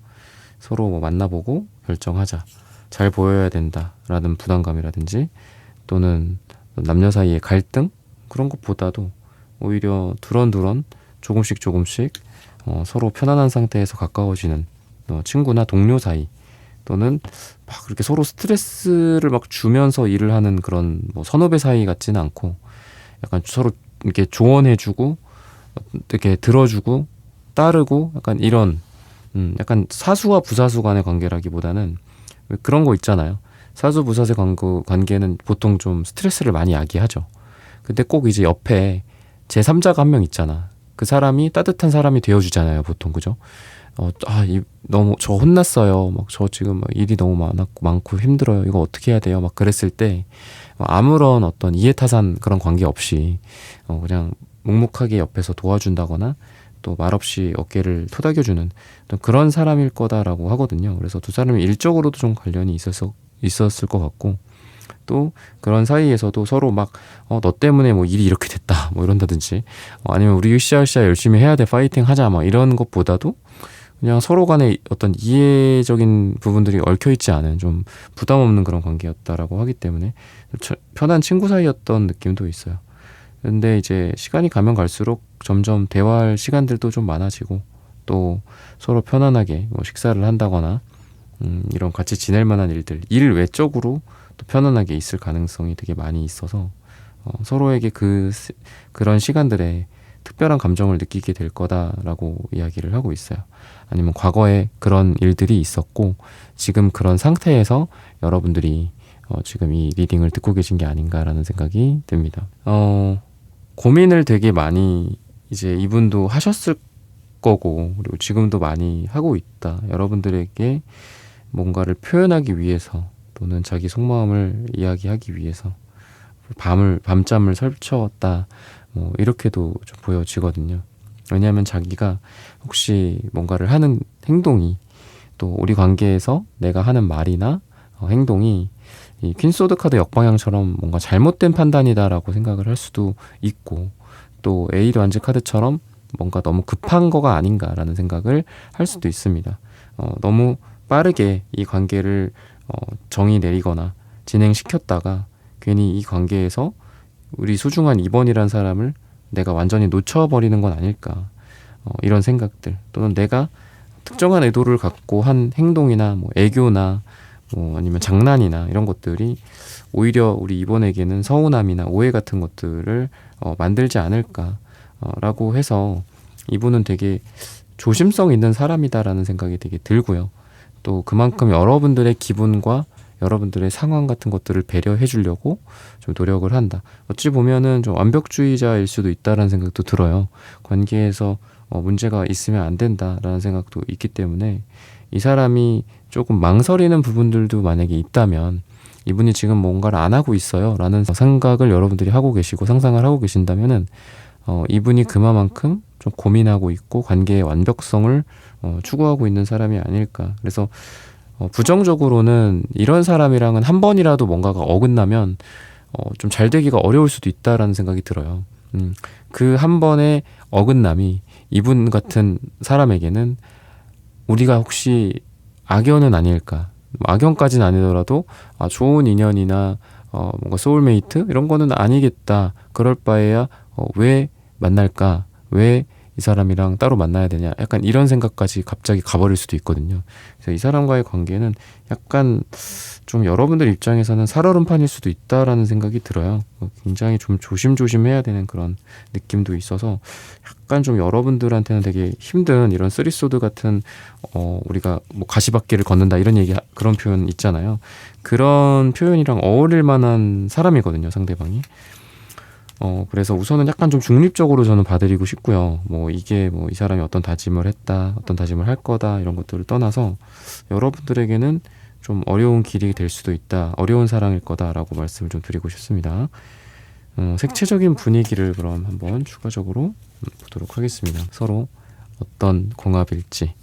서로 뭐 만나보고 결정하자 잘 보여야 된다라는 부담감이라든지 또는 남녀 사이의 갈등 그런 것보다도 오히려 두런두런 조금씩 서로 편안한 상태에서 가까워지는 친구나 동료 사이 또는 막 그렇게 서로 스트레스를 막 주면서 일을 하는 그런 뭐 선후배 사이 같지는 않고 약간 서로 이렇게 조언해주고 이렇게 들어주고 따르고 약간 이런 약간 사수와 부사수 간의 관계라기보다는 그런 거 있잖아요. 사수 부사수의 관계는 보통 좀 스트레스를 많이 야기하죠. 근데 꼭 이제 옆에 제3자가 한 명 있잖아. 그 사람이 따뜻한 사람이 되어주잖아요, 보통 그죠? 너무 저 혼났어요. 막 저 지금 일이 너무 많고 힘들어요. 이거 어떻게 해야 돼요? 막 그랬을 때 아무런 어떤 이해타산 그런 관계 없이 그냥 묵묵하게 옆에서 도와준다거나 또 말없이 어깨를 토닥여주는 그런 사람일 거다라고 하거든요. 그래서 두 사람이 일적으로도 좀 관련이 있었을 것 같고 또 그런 사이에서도 서로 막 너 때문에 뭐 일이 이렇게 됐다 뭐 이런다든지 아니면 우리 으쌰으쌰 열심히 해야 돼 파이팅 하자 막 이런 것보다도 그냥 서로 간에 어떤 이해적인 부분들이 얽혀있지 않은 좀 부담 없는 그런 관계였다라고 하기 때문에 편한 친구 사이였던 느낌도 있어요. 근데 이제 시간이 가면 갈수록 점점 대화할 시간들도 좀 많아지고 또 서로 편안하게 뭐 식사를 한다거나 이런 같이 지낼 만한 일들, 일 외적으로 또 편안하게 있을 가능성이 되게 많이 있어서 서로에게 그런 시간들에 특별한 감정을 느끼게 될 거다라고 이야기를 하고 있어요. 아니면 과거에 그런 일들이 있었고 지금 그런 상태에서 여러분들이 지금 이 리딩을 듣고 계신 게 아닌가라는 생각이 듭니다. 고민을 되게 많이 이제 이분도 하셨을 거고 그리고 지금도 많이 하고 있다. 여러분들에게 뭔가를 표현하기 위해서 또는 자기 속마음을 이야기하기 위해서 밤잠을 설쳤다. 뭐 이렇게도 좀 보여지거든요. 왜냐하면 자기가 혹시 뭔가를 하는 행동이 또 우리 관계에서 내가 하는 말이나 행동이 이 퀸소드 카드 역방향처럼 뭔가 잘못된 판단이다라고 생각을 할 수도 있고 또 에이드 완즈 카드처럼 뭔가 너무 급한 거가 아닌가라는 생각을 할 수도 있습니다. 너무 빠르게 이 관계를 정의 내리거나 진행시켰다가 괜히 이 관계에서 우리 소중한 2번이란 사람을 내가 완전히 놓쳐버리는 건 아닐까 이런 생각들 또는 내가 특정한 의도를 갖고 한 행동이나 뭐 애교나 뭐 아니면 장난이나 이런 것들이 오히려 우리 2번에게는 서운함이나 오해 같은 것들을 만들지 않을까라고 해서 이분은 되게 조심성 있는 사람이다라는 생각이 되게 들고요. 또 그만큼 여러분들의 기분과 여러분들의 상황 같은 것들을 배려해 주려고 좀 노력을 한다. 어찌 보면은 좀 완벽주의자일 수도 있다라는 생각도 들어요. 관계에서 문제가 있으면 안 된다라는 생각도 있기 때문에 이 사람이 조금 망설이는 부분들도 만약에 있다면 이분이 지금 뭔가를 안 하고 있어요 라는 생각을 여러분들이 하고 계시고 상상을 하고 계신다면은 이분이 그만큼 좀 고민하고 있고 관계의 완벽성을 추구하고 있는 사람이 아닐까. 그래서 부정적으로는 이런 사람이랑은 한 번이라도 뭔가가 어긋나면 좀 잘 되기가 어려울 수도 있다라는 생각이 들어요. 그 한 번의 어긋남이 이분 같은 사람에게는 우리가 혹시 악연은 아닐까. 악연까지는 아니더라도 좋은 인연이나 뭔가 소울메이트 이런 거는 아니겠다. 그럴 바에야 왜 만날까? 왜 이 사람이랑 따로 만나야 되냐? 약간 이런 생각까지 갑자기 가버릴 수도 있거든요. 그래서 이 사람과의 관계는 약간 좀 여러분들 입장에서는 살얼음판일 수도 있다라는 생각이 들어요. 굉장히 좀 조심조심해야 되는 그런 느낌도 있어서 약간 좀 여러분들한테는 되게 힘든 이런 쓰리소드 같은 우리가 뭐 가시밭길을 걷는다 이런 얘기 그런 표현 있잖아요. 그런 표현이랑 어울릴 만한 사람이거든요, 상대방이. 그래서 우선은 약간 좀 중립적으로 저는 봐드리고 싶고요. 뭐 이게 뭐 이 사람이 어떤 다짐을 했다, 어떤 다짐을 할 거다 이런 것들을 떠나서 여러분들에게는 좀 어려운 길이 될 수도 있다, 어려운 사랑일 거다라고 말씀을 좀 드리고 싶습니다. 색채적인 분위기를 그럼 한번 추가적으로 보도록 하겠습니다. 서로 어떤 궁합일지,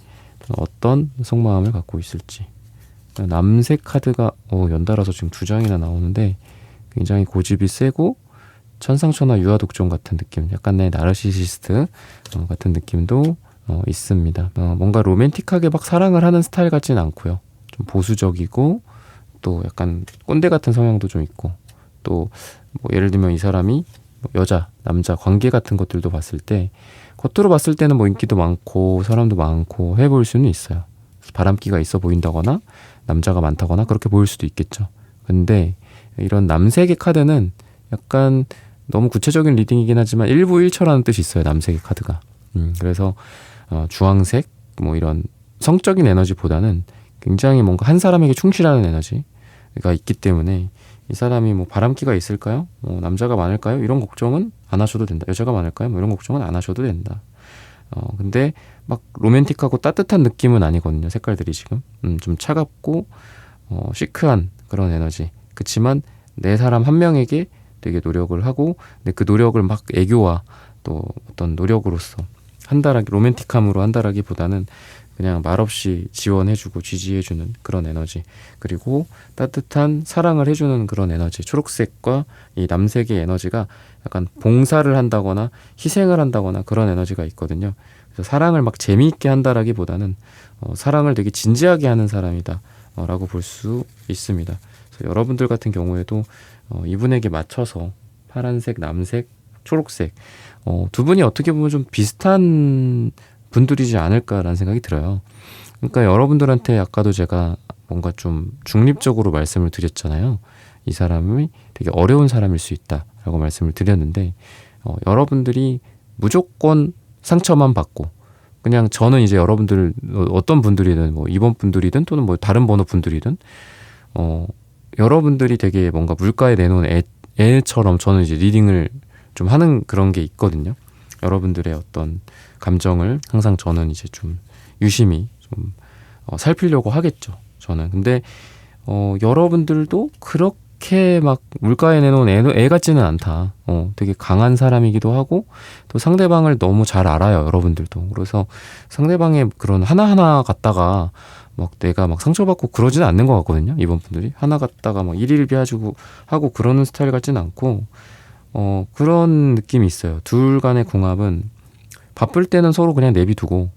어떤 속마음을 갖고 있을지. 남색 카드가 연달아서 지금 2장이나 나오는데 굉장히 고집이 세고 천상천하 유아독존 같은 느낌, 약간의 나르시시스트 같은 느낌도 있습니다. 뭔가 로맨틱하게 막 사랑을 하는 스타일 같진 않고요. 좀 보수적이고 또 약간 꼰대 같은 성향도 좀 있고 또 뭐 예를 들면 이 사람이 뭐 여자, 남자 관계 같은 것들도 봤을 때 겉으로 봤을 때는 뭐 인기도 많고 사람도 많고 해 보일 수는 있어요. 바람기가 있어 보인다거나 남자가 많다거나 그렇게 보일 수도 있겠죠. 근데 이런 남색의 카드는 약간 너무 구체적인 리딩이긴 하지만 일부일처라는 뜻이 있어요. 남색의 카드가. 그래서 주황색 뭐 이런 성적인 에너지보다는 굉장히 뭔가 한 사람에게 충실하는 에너지가 있기 때문에 이 사람이 뭐 바람기가 있을까요? 남자가 많을까요? 이런 걱정은 안 하셔도 된다. 여자가 많을까요? 뭐 이런 걱정은 안 하셔도 된다. 근데 막 로맨틱하고 따뜻한 느낌은 아니거든요. 색깔들이 지금 좀 차갑고 시크한 그런 에너지. 그치만 내 사람 한 명에게 되게 노력을 하고 근데 그 노력을 막 애교와 또 어떤 노력으로서 한다라기 로맨틱함으로 한다라기보다는 그냥 말없이 지원해주고 지지해주는 그런 에너지, 그리고 따뜻한 사랑을 해주는 그런 에너지, 초록색과 이 남색의 에너지가 약간 봉사를 한다거나 희생을 한다거나 그런 에너지가 있거든요. 그래서 사랑을 막 재미있게 한다라기보다는 사랑을 되게 진지하게 하는 사람이다 라고 볼 수 있습니다. 그래서 여러분들 같은 경우에도 이분에게 맞춰서 파란색, 남색, 초록색 두 분이 어떻게 보면 좀 비슷한 분들이지 않을까라는 생각이 들어요. 그러니까 여러분들한테 아까도 제가 뭔가 좀 중립적으로 말씀을 드렸잖아요. 이 사람이 되게 어려운 사람일 수 있다라고 말씀을 드렸는데 여러분들이 무조건 상처만 받고, 그냥 저는 이제 여러분들 어떤 분들이든 뭐 이번 분들이든 또는 뭐 다른 번호 분들이든 여러분들이 되게 뭔가 물가에 내놓은 애처럼 저는 이제 리딩을 좀 하는 그런 게 있거든요. 여러분들의 어떤 감정을 항상 저는 이제 좀 유심히 좀 살피려고 하겠죠. 저는. 근데 여러분들도 그렇게 막 물가에 내놓은 애 같지는 않다. 되게 강한 사람이기도 하고 또 상대방을 너무 잘 알아요. 여러분들도. 그래서 상대방의 그런 하나하나 갖다가 막 내가 막 상처받고 그러지는 않는 것 같거든요. 이번 분들이 하나 갖다가 막 일일비하고 하고 그러는 스타일 같지는 않고 그런 느낌이 있어요. 둘 간의 궁합은 바쁠 때는 서로 그냥 내비두고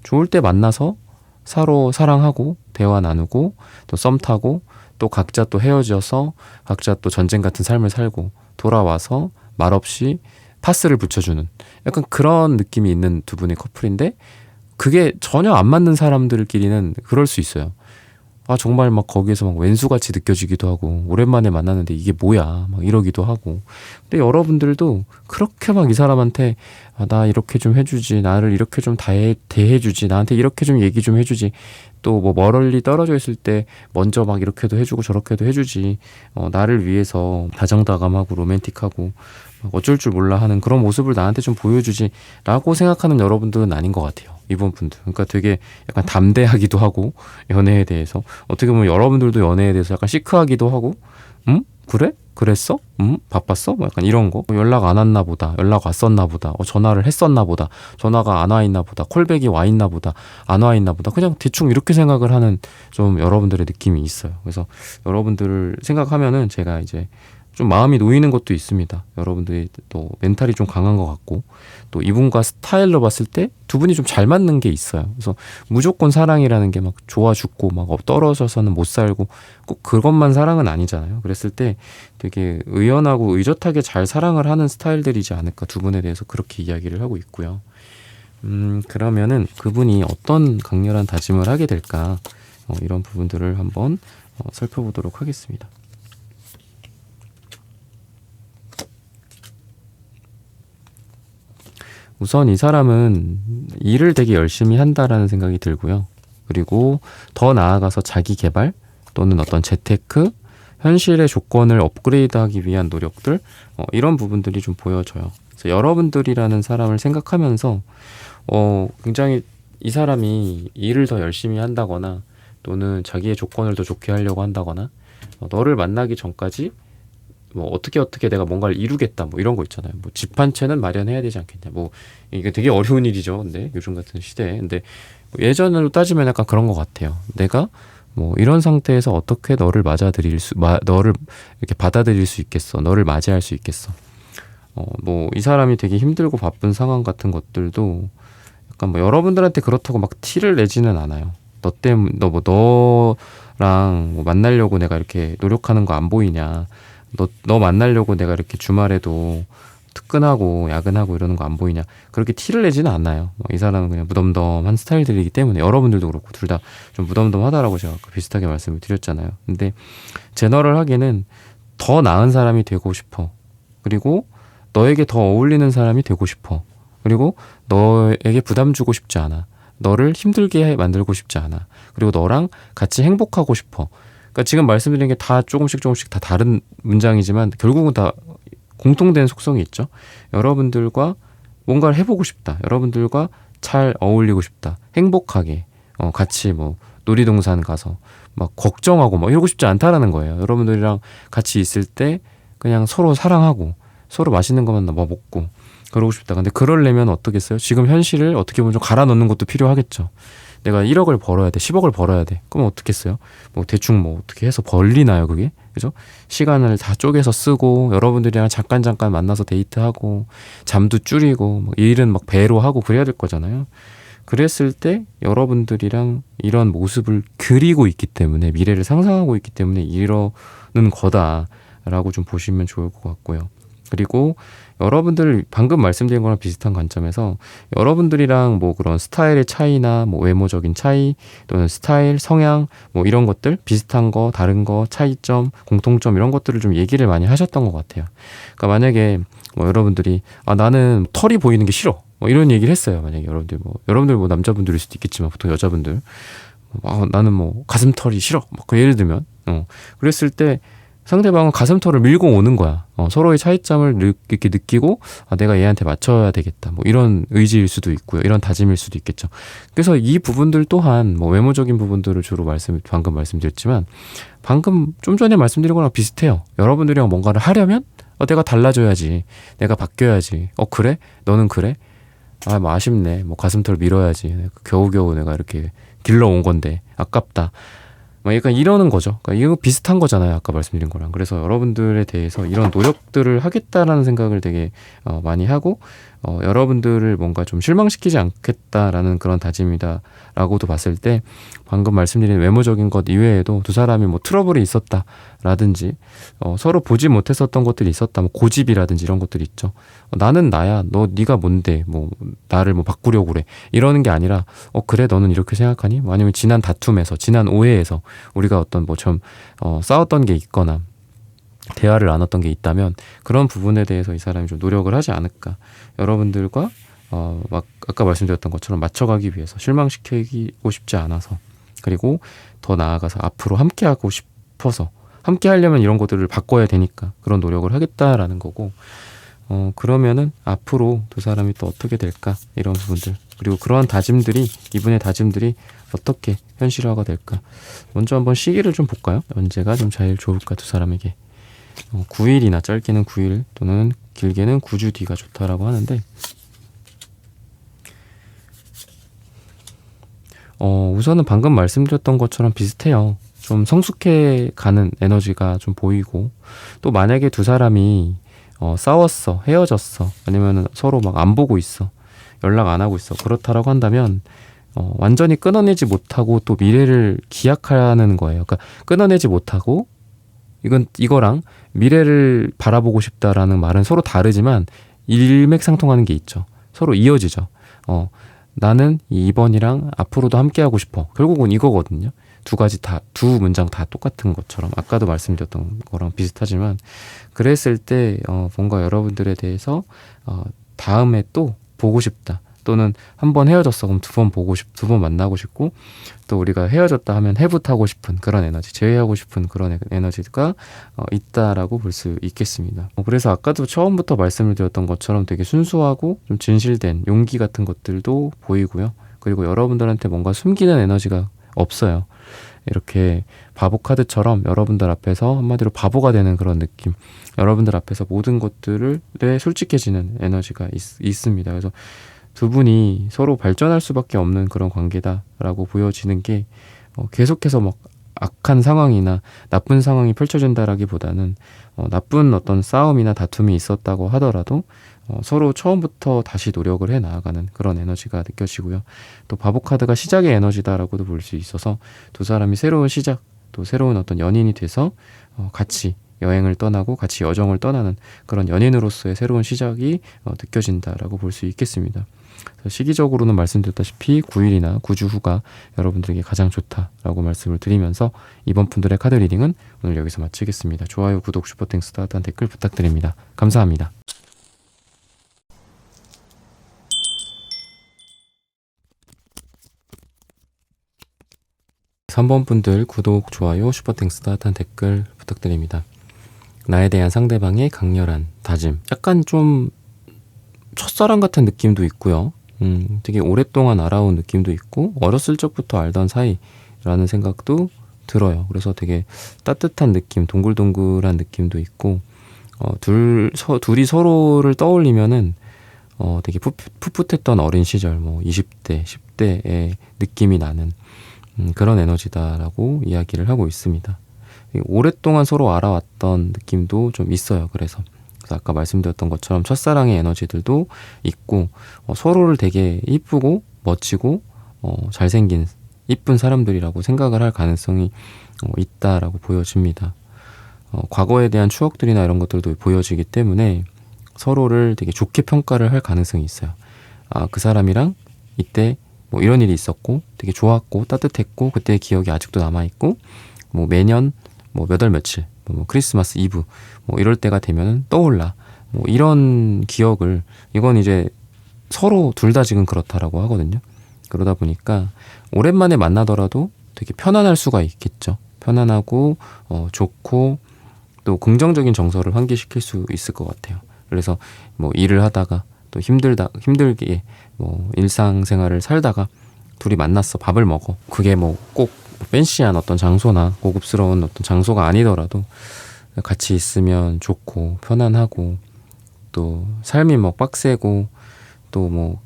좋을 때 만나서 서로 사랑하고 대화 나누고 또 썸 타고 또 각자 또 헤어져서 각자 또 전쟁 같은 삶을 살고 돌아와서 말없이 파스를 붙여주는 약간 그런 느낌이 있는 두 분의 커플인데, 그게 전혀 안 맞는 사람들끼리는 그럴 수 있어요. 아 정말 막 거기에서 막 왼수같이 느껴지기도 하고 오랜만에 만났는데 이게 뭐야 막 이러기도 하고. 근데 여러분들도 그렇게 막 이 사람한테 나 이렇게 좀 해주지, 나를 이렇게 좀 대해주지, 나한테 이렇게 좀 얘기 좀 해주지, 또 뭐 멀리 떨어져 있을 때 먼저 막 이렇게도 해주고 저렇게도 해주지, 나를 위해서 다정다감하고 로맨틱하고 막 어쩔 줄 몰라 하는 그런 모습을 나한테 좀 보여주지 라고 생각하는 여러분들은 아닌 것 같아요. 이번 분들. 그러니까 되게 약간 담대하기도 하고 연애에 대해서 어떻게 보면 여러분들도 연애에 대해서 약간 시크하기도 하고 그래? 그랬어? 바빴어? 뭐 약간 이런 거. 연락 안 왔나 보다. 연락 왔었나 보다. 전화를 했었나 보다. 전화가 안 와 있나 보다. 콜백이 와 있나 보다. 안 와 있나 보다. 그냥 대충 이렇게 생각을 하는 좀 여러분들의 느낌이 있어요. 그래서 여러분들을 생각하면은 제가 이제 좀 마음이 놓이는 것도 있습니다. 여러분들이 또 멘탈이 좀 강한 것 같고 또 이분과 스타일로 봤을 때 두 분이 좀 잘 맞는 게 있어요. 그래서 무조건 사랑이라는 게 막 좋아 죽고 막 떨어져서는 못 살고 꼭 그것만 사랑은 아니잖아요. 그랬을 때 되게 의연하고 의젓하게 잘 사랑을 하는 스타일들이지 않을까, 두 분에 대해서 그렇게 이야기를 하고 있고요. 그러면은 그분이 어떤 강렬한 다짐을 하게 될까, 이런 부분들을 한번 살펴보도록 하겠습니다. 우선 이 사람은 일을 되게 열심히 한다라는 생각이 들고요. 그리고 더 나아가서 자기 개발 또는 어떤 재테크, 현실의 조건을 업그레이드하기 위한 노력들, 이런 부분들이 좀 보여져요. 그래서 여러분들이라는 사람을 생각하면서 굉장히 이 사람이 일을 더 열심히 한다거나 또는 자기의 조건을 더 좋게 하려고 한다거나 너를 만나기 전까지 뭐 어떻게 내가 뭔가를 이루겠다 뭐 이런 거 있잖아요. 뭐 집 한 채는 마련해야 되지 않겠냐. 뭐 이게 되게 어려운 일이죠. 근데 요즘 같은 시대에. 근데 뭐 예전으로 따지면 약간 그런 것 같아요. 내가 뭐 이런 상태에서 어떻게 너를 너를 이렇게 받아들일 수 있겠어. 너를 맞이할 수 있겠어. 뭐 이 사람이 되게 힘들고 바쁜 상황 같은 것들도 약간 뭐 여러분들한테 그렇다고 막 티를 내지는 않아요. 너 때문에 너랑 뭐 만나려고 내가 이렇게 노력하는 거 안 보이냐. 너 만나려고 내가 이렇게 주말에도 특근하고 야근하고 이러는 거 안 보이냐. 그렇게 티를 내지는 않아요. 이 사람은 그냥 무덤덤한 스타일들이기 때문에 여러분들도 그렇고 둘 다 좀 무덤덤하다라고 제가 아까 비슷하게 말씀을 드렸잖아요. 근데 제너럴하게는 더 나은 사람이 되고 싶어. 그리고 너에게 더 어울리는 사람이 되고 싶어. 그리고 너에게 부담 주고 싶지 않아. 너를 힘들게 만들고 싶지 않아. 그리고 너랑 같이 행복하고 싶어. 그러니까 지금 말씀드린 게 다 조금씩 다 다른 문장이지만 결국은 다 공통된 속성이 있죠. 여러분들과 뭔가를 해보고 싶다. 여러분들과 잘 어울리고 싶다. 행복하게 같이 뭐 놀이동산 가서 막 걱정하고 막 이러고 싶지 않다라는 거예요. 여러분들이랑 같이 있을 때 그냥 서로 사랑하고 서로 맛있는 것만 먹고 그러고 싶다. 근데 그러려면 어떻겠어요? 지금 현실을 어떻게 보면 좀 갈아 넣는 것도 필요하겠죠. 내가 1억을 벌어야 돼, 10억을 벌어야 돼. 그럼 어떻겠어요? 뭐 대충 뭐 어떻게 해서 벌리나요, 그게? 그죠? 시간을 다 쪼개서 쓰고 여러분들이랑 잠깐 만나서 데이트하고 잠도 줄이고 뭐 일은 막 배로 하고 그래야 될 거잖아요. 그랬을 때 여러분들이랑 이런 모습을 그리고 있기 때문에, 미래를 상상하고 있기 때문에 이러는 거다라고 좀 보시면 좋을 것 같고요. 그리고 여러분들 방금 말씀드린 거랑 비슷한 관점에서 여러분들이랑 뭐 그런 스타일의 차이나 뭐 외모적인 차이 또는 스타일, 성향 뭐 이런 것들, 비슷한 거, 다른 거, 차이점, 공통점 이런 것들을 좀 얘기를 많이 하셨던 것 같아요. 그러니까 만약에 뭐 여러분들이 나는 털이 보이는 게 싫어, 뭐 이런 얘기를 했어요. 만약에 여러분들 뭐 남자분들일 수도 있겠지만 보통 여자분들 나는 뭐 가슴털이 싫어, 막 예를 들면 그랬을 때 상대방은 가슴털을 밀고 오는 거야. 서로의 차이점을 이렇게 느끼고 내가 얘한테 맞춰야 되겠다, 뭐 이런 의지일 수도 있고요. 이런 다짐일 수도 있겠죠. 그래서 이 부분들 또한 뭐 외모적인 부분들을 주로 방금 말씀드렸지만 방금 좀 전에 말씀드린 거랑 비슷해요. 여러분들이랑 뭔가를 하려면 내가 달라져야지, 내가 바뀌어야지. 그래? 너는 그래? 뭐 아쉽네. 뭐 가슴털 밀어야지. 겨우겨우 내가 이렇게 길러온 건데 아깝다. 약간 이러는 거죠. 그러니까 이거 비슷한 거잖아요, 아까 말씀드린 거랑. 그래서 여러분들에 대해서 이런 노력들을 하겠다라는 생각을 되게 많이 하고 여러분들을 뭔가 좀 실망시키지 않겠다라는 그런 다짐이다라고도 봤을 때 방금 말씀드린 외모적인 것 이외에도 두 사람이 뭐 트러블이 있었다라든지 서로 보지 못했었던 것들이 있었다, 뭐 고집이라든지 이런 것들이 있죠. 나는 나야, 네가 뭔데 뭐 나를 뭐 바꾸려고 그래, 이러는 게 아니라 그래 너는 이렇게 생각하니? 뭐 아니면 지난 다툼에서, 지난 오해에서 우리가 어떤 뭐 좀 싸웠던 게 있거나 대화를 나눴던 게 있다면 그런 부분에 대해서 이 사람이 좀 노력을 하지 않을까. 여러분들과 막 아까 말씀드렸던 것처럼 맞춰가기 위해서, 실망시키고 싶지 않아서, 그리고 더 나아가서 앞으로 함께하고 싶어서, 함께 하려면 이런 것들을 바꿔야 되니까 그런 노력을 하겠다라는 거고, 그러면은 앞으로 두 사람이 또 어떻게 될까, 이런 부분들, 그리고 그러한 다짐들이, 이분의 다짐들이 어떻게 현실화가 될까. 먼저 한번 시기를 좀 볼까요? 언제가 좀 제일 좋을까, 두 사람에게. 9일이나 짧게는 9일 또는 길게는 9주 뒤가 좋다라고 하는데, 우선은 방금 말씀드렸던 것처럼 비슷해요. 좀 성숙해 가는 에너지가 좀 보이고, 또 만약에 두 사람이 싸웠어, 헤어졌어, 아니면 서로 막 안 보고 있어, 연락 안 하고 있어, 그렇다라고 한다면 완전히 끊어내지 못하고 또 미래를 기약하는 거예요. 그러니까 끊어내지 못하고, 이거랑 미래를 바라보고 싶다라는 말은 서로 다르지만 일맥상통하는 게 있죠. 서로 이어지죠. 나는 이번이랑 앞으로도 함께하고 싶어. 결국은 이거거든요. 두 문장 다 똑같은 것처럼 아까도 말씀드렸던 거랑 비슷하지만, 그랬을 때 뭔가 여러분들에 대해서 다음에 또 보고 싶다, 또는 한 번 헤어졌어 그럼 두 번 만나고 싶고, 또 우리가 헤어졌다 하면 해붓하고 싶은 그런 에너지, 재회하고 싶은 그런 에너지가 있다라고 볼 수 있겠습니다. 그래서 아까도 처음부터 말씀을 드렸던 것처럼 되게 순수하고 좀 진실된 용기 같은 것들도 보이고요. 그리고 여러분들한테 뭔가 숨기는 에너지가 없어요. 이렇게 바보 카드처럼 여러분들 앞에서 한마디로 바보가 되는 그런 느낌, 여러분들 앞에서 모든 것들을 솔직해지는 에너지가 있습니다. 그래서 두 분이 서로 발전할 수밖에 없는 그런 관계다라고 보여지는 게, 계속해서 막 악한 상황이나 나쁜 상황이 펼쳐진다라기보다는 나쁜 어떤 싸움이나 다툼이 있었다고 하더라도 서로 처음부터 다시 노력을 해 나아가는 그런 에너지가 느껴지고요. 또 바보 카드가 시작의 에너지다라고도 볼 수 있어서 두 사람이 새로운 시작, 또 새로운 어떤 연인이 돼서 같이 여행을 떠나고 같이 여정을 떠나는 그런 연인으로서의 새로운 시작이 느껴진다라고 볼 수 있겠습니다. 시기적으로는 말씀드렸다시피 9일이나 9주 후가 여러분들에게 가장 좋다라고 말씀을 드리면서 이번 분들의 카드 리딩은 오늘 여기서 마치겠습니다. 좋아요, 구독, 슈퍼땡스, 따뜻한 댓글 부탁드립니다. 감사합니다. 3번 분들 구독, 좋아요, 슈퍼땡스, 따뜻한 댓글 부탁드립니다. 나에 대한 상대방의 강렬한 다짐, 약간 좀 첫사랑 같은 느낌도 있고요. 되게 오랫동안 알아온 느낌도 있고, 어렸을 적부터 알던 사이라는 생각도 들어요. 그래서 되게 따뜻한 느낌, 동글동글한 느낌도 있고, 둘이 서로를 떠올리면은 되게 풋풋했던 어린 시절, 뭐 20대, 10대 때의 느낌이 나는 그런 에너지다라고 이야기를 하고 있습니다. 오랫동안 서로 알아왔던 느낌도 좀 있어요. 그래서 아까 말씀드렸던 것처럼 첫사랑의 에너지들도 있고 서로를 되게 이쁘고 멋지고 잘생긴 이쁜 사람들이라고 생각을 할 가능성이 있다라고 보여집니다. 과거에 대한 추억들이나 이런 것들도 보여지기 때문에 서로를 되게 좋게 평가를 할 가능성이 있어요. 아, 그 사람이랑 이때 뭐 이런 일이 있었고 되게 좋았고 따뜻했고 그때의 기억이 아직도 남아있고 뭐 매년 뭐 몇 월 며칠 뭐 크리스마스 이브 뭐 이럴 때가 되면 떠올라 뭐 이런 기억을 이건 이제 서로 둘 다 지금 그렇다라고 하거든요. 그러다 보니까 오랜만에 만나더라도 되게 편안할 수가 있겠죠. 편안하고 좋고 또 긍정적인 정서를 환기시킬 수 있을 것 같아요. 그래서 뭐 일을 하다가 또 힘들게 뭐 일상생활을 살다가 둘이 만났어. 밥을 먹어. 그게 뭐 꼭 팬시한 어떤 장소나 고급스러운 어떤 장소가 아니더라도 같이 있으면 좋고 편안하고 또 삶이 뭐 빡세고 또 뭐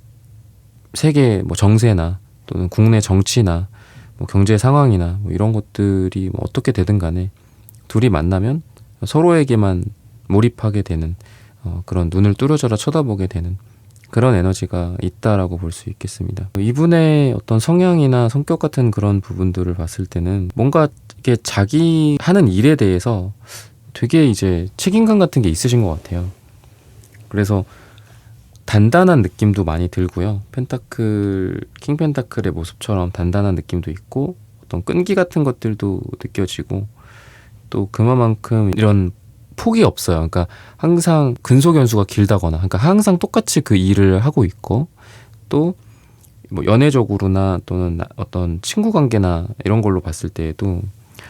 세계 뭐 정세나 또는 국내 정치나 뭐 경제 상황이나 뭐 이런 것들이 뭐 어떻게 되든 간에 둘이 만나면 서로에게만 몰입하게 되는 그런 눈을 뚫어져라 쳐다보게 되는 그런 에너지가 있다라고 볼 수 있겠습니다. 이분의 어떤 성향이나 성격 같은 그런 부분들을 봤을 때는 뭔가 이게 자기 하는 일에 대해서 되게 이제 책임감 같은 게 있으신 것 같아요. 그래서 단단한 느낌도 많이 들고요. 킹 펜타클의 모습처럼 단단한 느낌도 있고 어떤 끈기 같은 것들도 느껴지고 또 그만큼 이런 폭이 없어요. 그러니까 항상 근속연수가 길다거나 그러니까 항상 똑같이 그 일을 하고 있고 또 뭐 연애적으로나 또는 어떤 친구 관계나 이런 걸로 봤을 때에도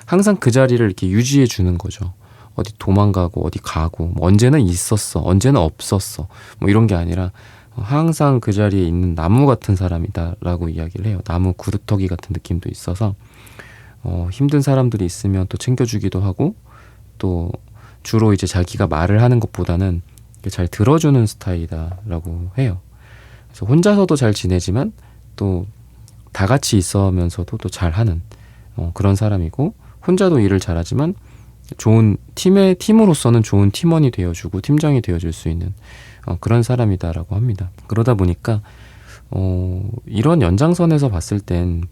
항상 그 자리를 이렇게 유지해 주는 거죠. 어디 도망가고 어디 가고 뭐 언제는 있었어 언제는 없었어 뭐 이런 게 아니라 항상 그 자리에 있는 나무 같은 사람이다라고 이야기를 해요. 나무 구루터기 같은 느낌도 있어서 힘든 사람들이 있으면 또 챙겨주기도 하고 또 주로 이제 자기가 말을 하는 것보다는 잘 들어주는 스타일이다라고 해요. 그래서 혼자서도 잘 지내지만 또 다 같이 있으면서도 또 잘하는 그런 사람이고 혼자도 일을 잘하지만 좋은 팀으로서는 좋은 팀원이 되어주고 팀장이 되어줄 수 있는 그런 사람이다라고 합니다. 그러다 보니까 이런 연장선에서 봤을 땐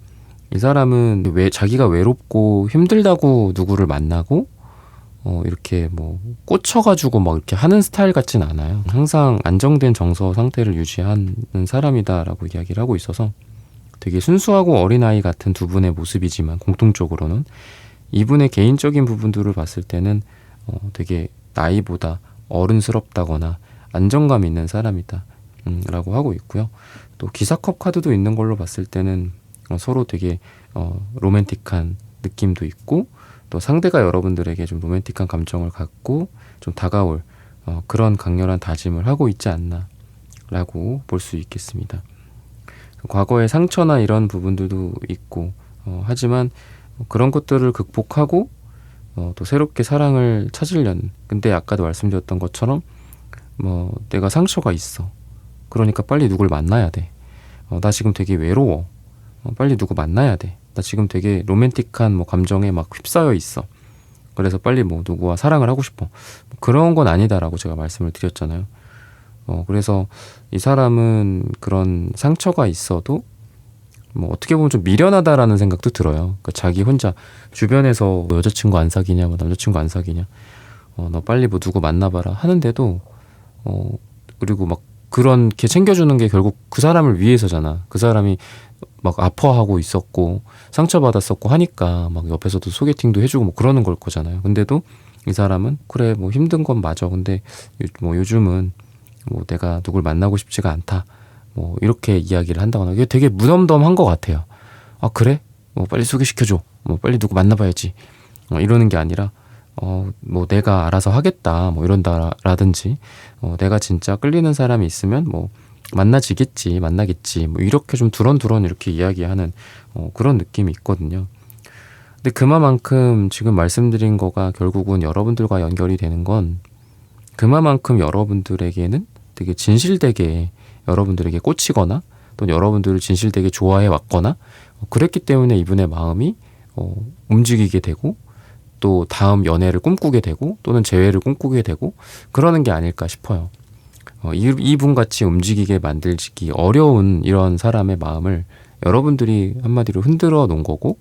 이 사람은 왜 자기가 외롭고 힘들다고 누구를 만나고 이렇게 뭐 꽂혀가지고 막 이렇게 하는 스타일 같진 않아요. 항상 안정된 정서 상태를 유지하는 사람이다라고 이야기를 하고 있어서 되게 순수하고 어린아이 같은 두 분의 모습이지만 공통적으로는 이분의 개인적인 부분들을 봤을 때는 되게 나이보다 어른스럽다거나 안정감 있는 사람이다 라고 하고 있고요. 또 기사컵 카드도 있는 걸로 봤을 때는 서로 되게 로맨틱한 느낌도 있고 또 상대가 여러분들에게 좀 로맨틱한 감정을 갖고 좀 다가올 그런 강렬한 다짐을 하고 있지 않나 라고 볼 수 있겠습니다. 과거의 상처나 이런 부분들도 있고 하지만 그런 것들을 극복하고 또 새롭게 사랑을 찾으려는 근데 아까도 말씀드렸던 것처럼 뭐 내가 상처가 있어 그러니까 빨리 누굴 만나야 돼 나 지금 되게 외로워 빨리 누구 만나야 돼 나 지금 되게 로맨틱한 뭐 감정에 막 휩싸여 있어 그래서 빨리 뭐 누구와 사랑을 하고 싶어 그런 건 아니다라고 제가 말씀을 드렸잖아요. 그래서 이 사람은 그런 상처가 있어도 뭐 어떻게 보면 좀 미련하다라는 생각도 들어요. 그러니까 자기 혼자 주변에서 뭐 여자친구 안 사귀냐, 뭐 남자친구 안 사귀냐, 너 빨리 뭐 누구 만나봐라 하는데도 그리고 막 그렇게 챙겨주는 게 결국 그 사람을 위해서잖아. 그 사람이 막 아파하고 있었고 상처받았었고 하니까 막 옆에서도 소개팅도 해주고 뭐 그러는 걸 거잖아요. 근데도 이 사람은 그래 뭐 힘든 건 맞아. 근데 뭐 요즘은 뭐 내가 누굴 만나고 싶지가 않다. 뭐 이렇게 이야기를 한다거나 이게 되게 무덤덤한 것 같아요. 아 그래? 뭐 빨리 소개시켜줘. 뭐 빨리 누구 만나봐야지. 이러는 게 아니라 뭐 내가 알아서 하겠다. 뭐 이런다라든지 내가 진짜 끌리는 사람이 있으면 뭐 만나겠지. 뭐 이렇게 좀 두런두런 이렇게 이야기하는 그런 느낌이 있거든요. 근데 그만큼 지금 말씀드린 거가 결국은 여러분들과 연결이 되는 건 그만큼 여러분들에게는 되게 진실되게 여러분들에게 꽂히거나 또는 여러분들을 진실되게 좋아해 왔거나 그랬기 때문에 이분의 마음이 움직이게 되고 또 다음 연애를 꿈꾸게 되고 또는 재회를 꿈꾸게 되고 그러는 게 아닐까 싶어요. 이분같이 움직이게 만들기 어려운 이런 사람의 마음을 여러분들이 한마디로 흔들어 놓은 거고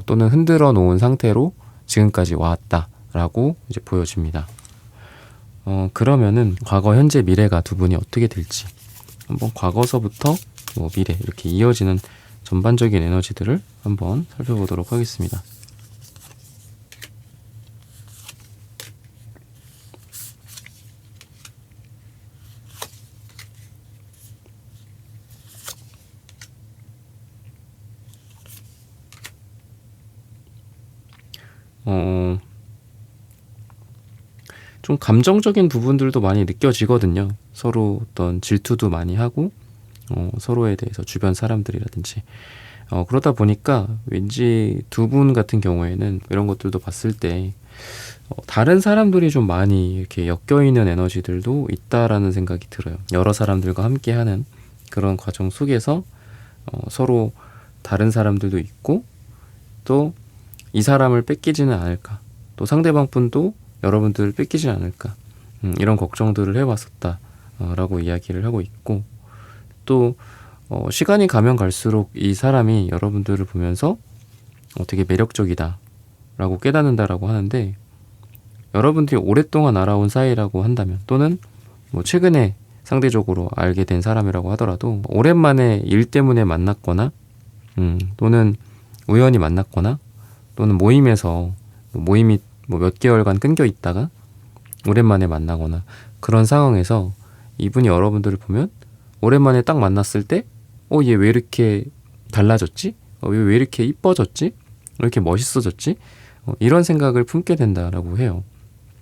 또는 흔들어 놓은 상태로 지금까지 왔다라고 이제 보여집니다. 그러면은 과거, 현재, 미래가 두 분이 어떻게 될지 한번 과거서부터 미래 이렇게 이어지는 전반적인 에너지들을 한번 살펴보도록 하겠습니다. 좀 감정적인 부분들도 많이 느껴지거든요. 서로 어떤 질투도 많이 하고 서로에 대해서 주변 사람들이라든지 그러다 보니까 왠지 두 분 같은 경우에는 이런 것들도 봤을 때 다른 사람들이 좀 많이 이렇게 엮여있는 에너지들도 있다라는 생각이 들어요. 여러 사람들과 함께하는 그런 과정 속에서 서로 다른 사람들도 있고 또 이 사람을 뺏기지는 않을까, 또 상대방 분도 여러분들을 뺏기지 않을까, 이런 걱정들을 해왔었다 라고 이야기를 하고 있고, 또 시간이 가면 갈수록 이 사람이 여러분들을 보면서 되게 매력적이다 라고 깨닫는다라고 하는데, 여러분들이 오랫동안 알아온 사이라고 한다면 또는 최근에 상대적으로 알게 된 사람이라고 하더라도 오랜만에 일 때문에 만났거나 또는 우연히 만났거나 또는 모임에서 모임이 몇 개월간 끊겨 있다가 오랜만에 만나거나 그런 상황에서 이분이 여러분들을 보면 오랜만에 딱 만났을 때 얘 왜 이렇게 달라졌지? 왜 이렇게 이뻐졌지? 왜 이렇게 멋있어졌지? 이런 생각을 품게 된다라고 해요.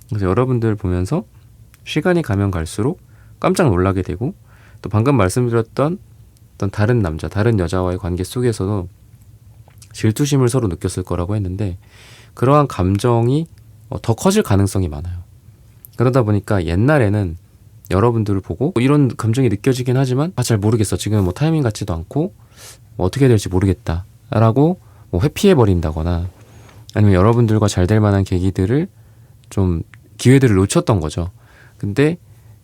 그래서 여러분들 보면서 시간이 가면 갈수록 깜짝 놀라게 되고, 또 방금 말씀드렸던 어떤 다른 남자, 다른 여자와의 관계 속에서도 질투심을 서로 느꼈을 거라고 했는데 그러한 감정이 더 커질 가능성이 많아요. 그러다 보니까 옛날에는 여러분들을 보고 이런 감정이 느껴지긴 하지만 잘 모르겠어, 지금 타이밍 같지도 않고 어떻게 될지 모르겠다 라고 회피해버린다거나 아니면 여러분들과 잘 될 만한 계기들을 좀 기회들을 놓쳤던 거죠. 근데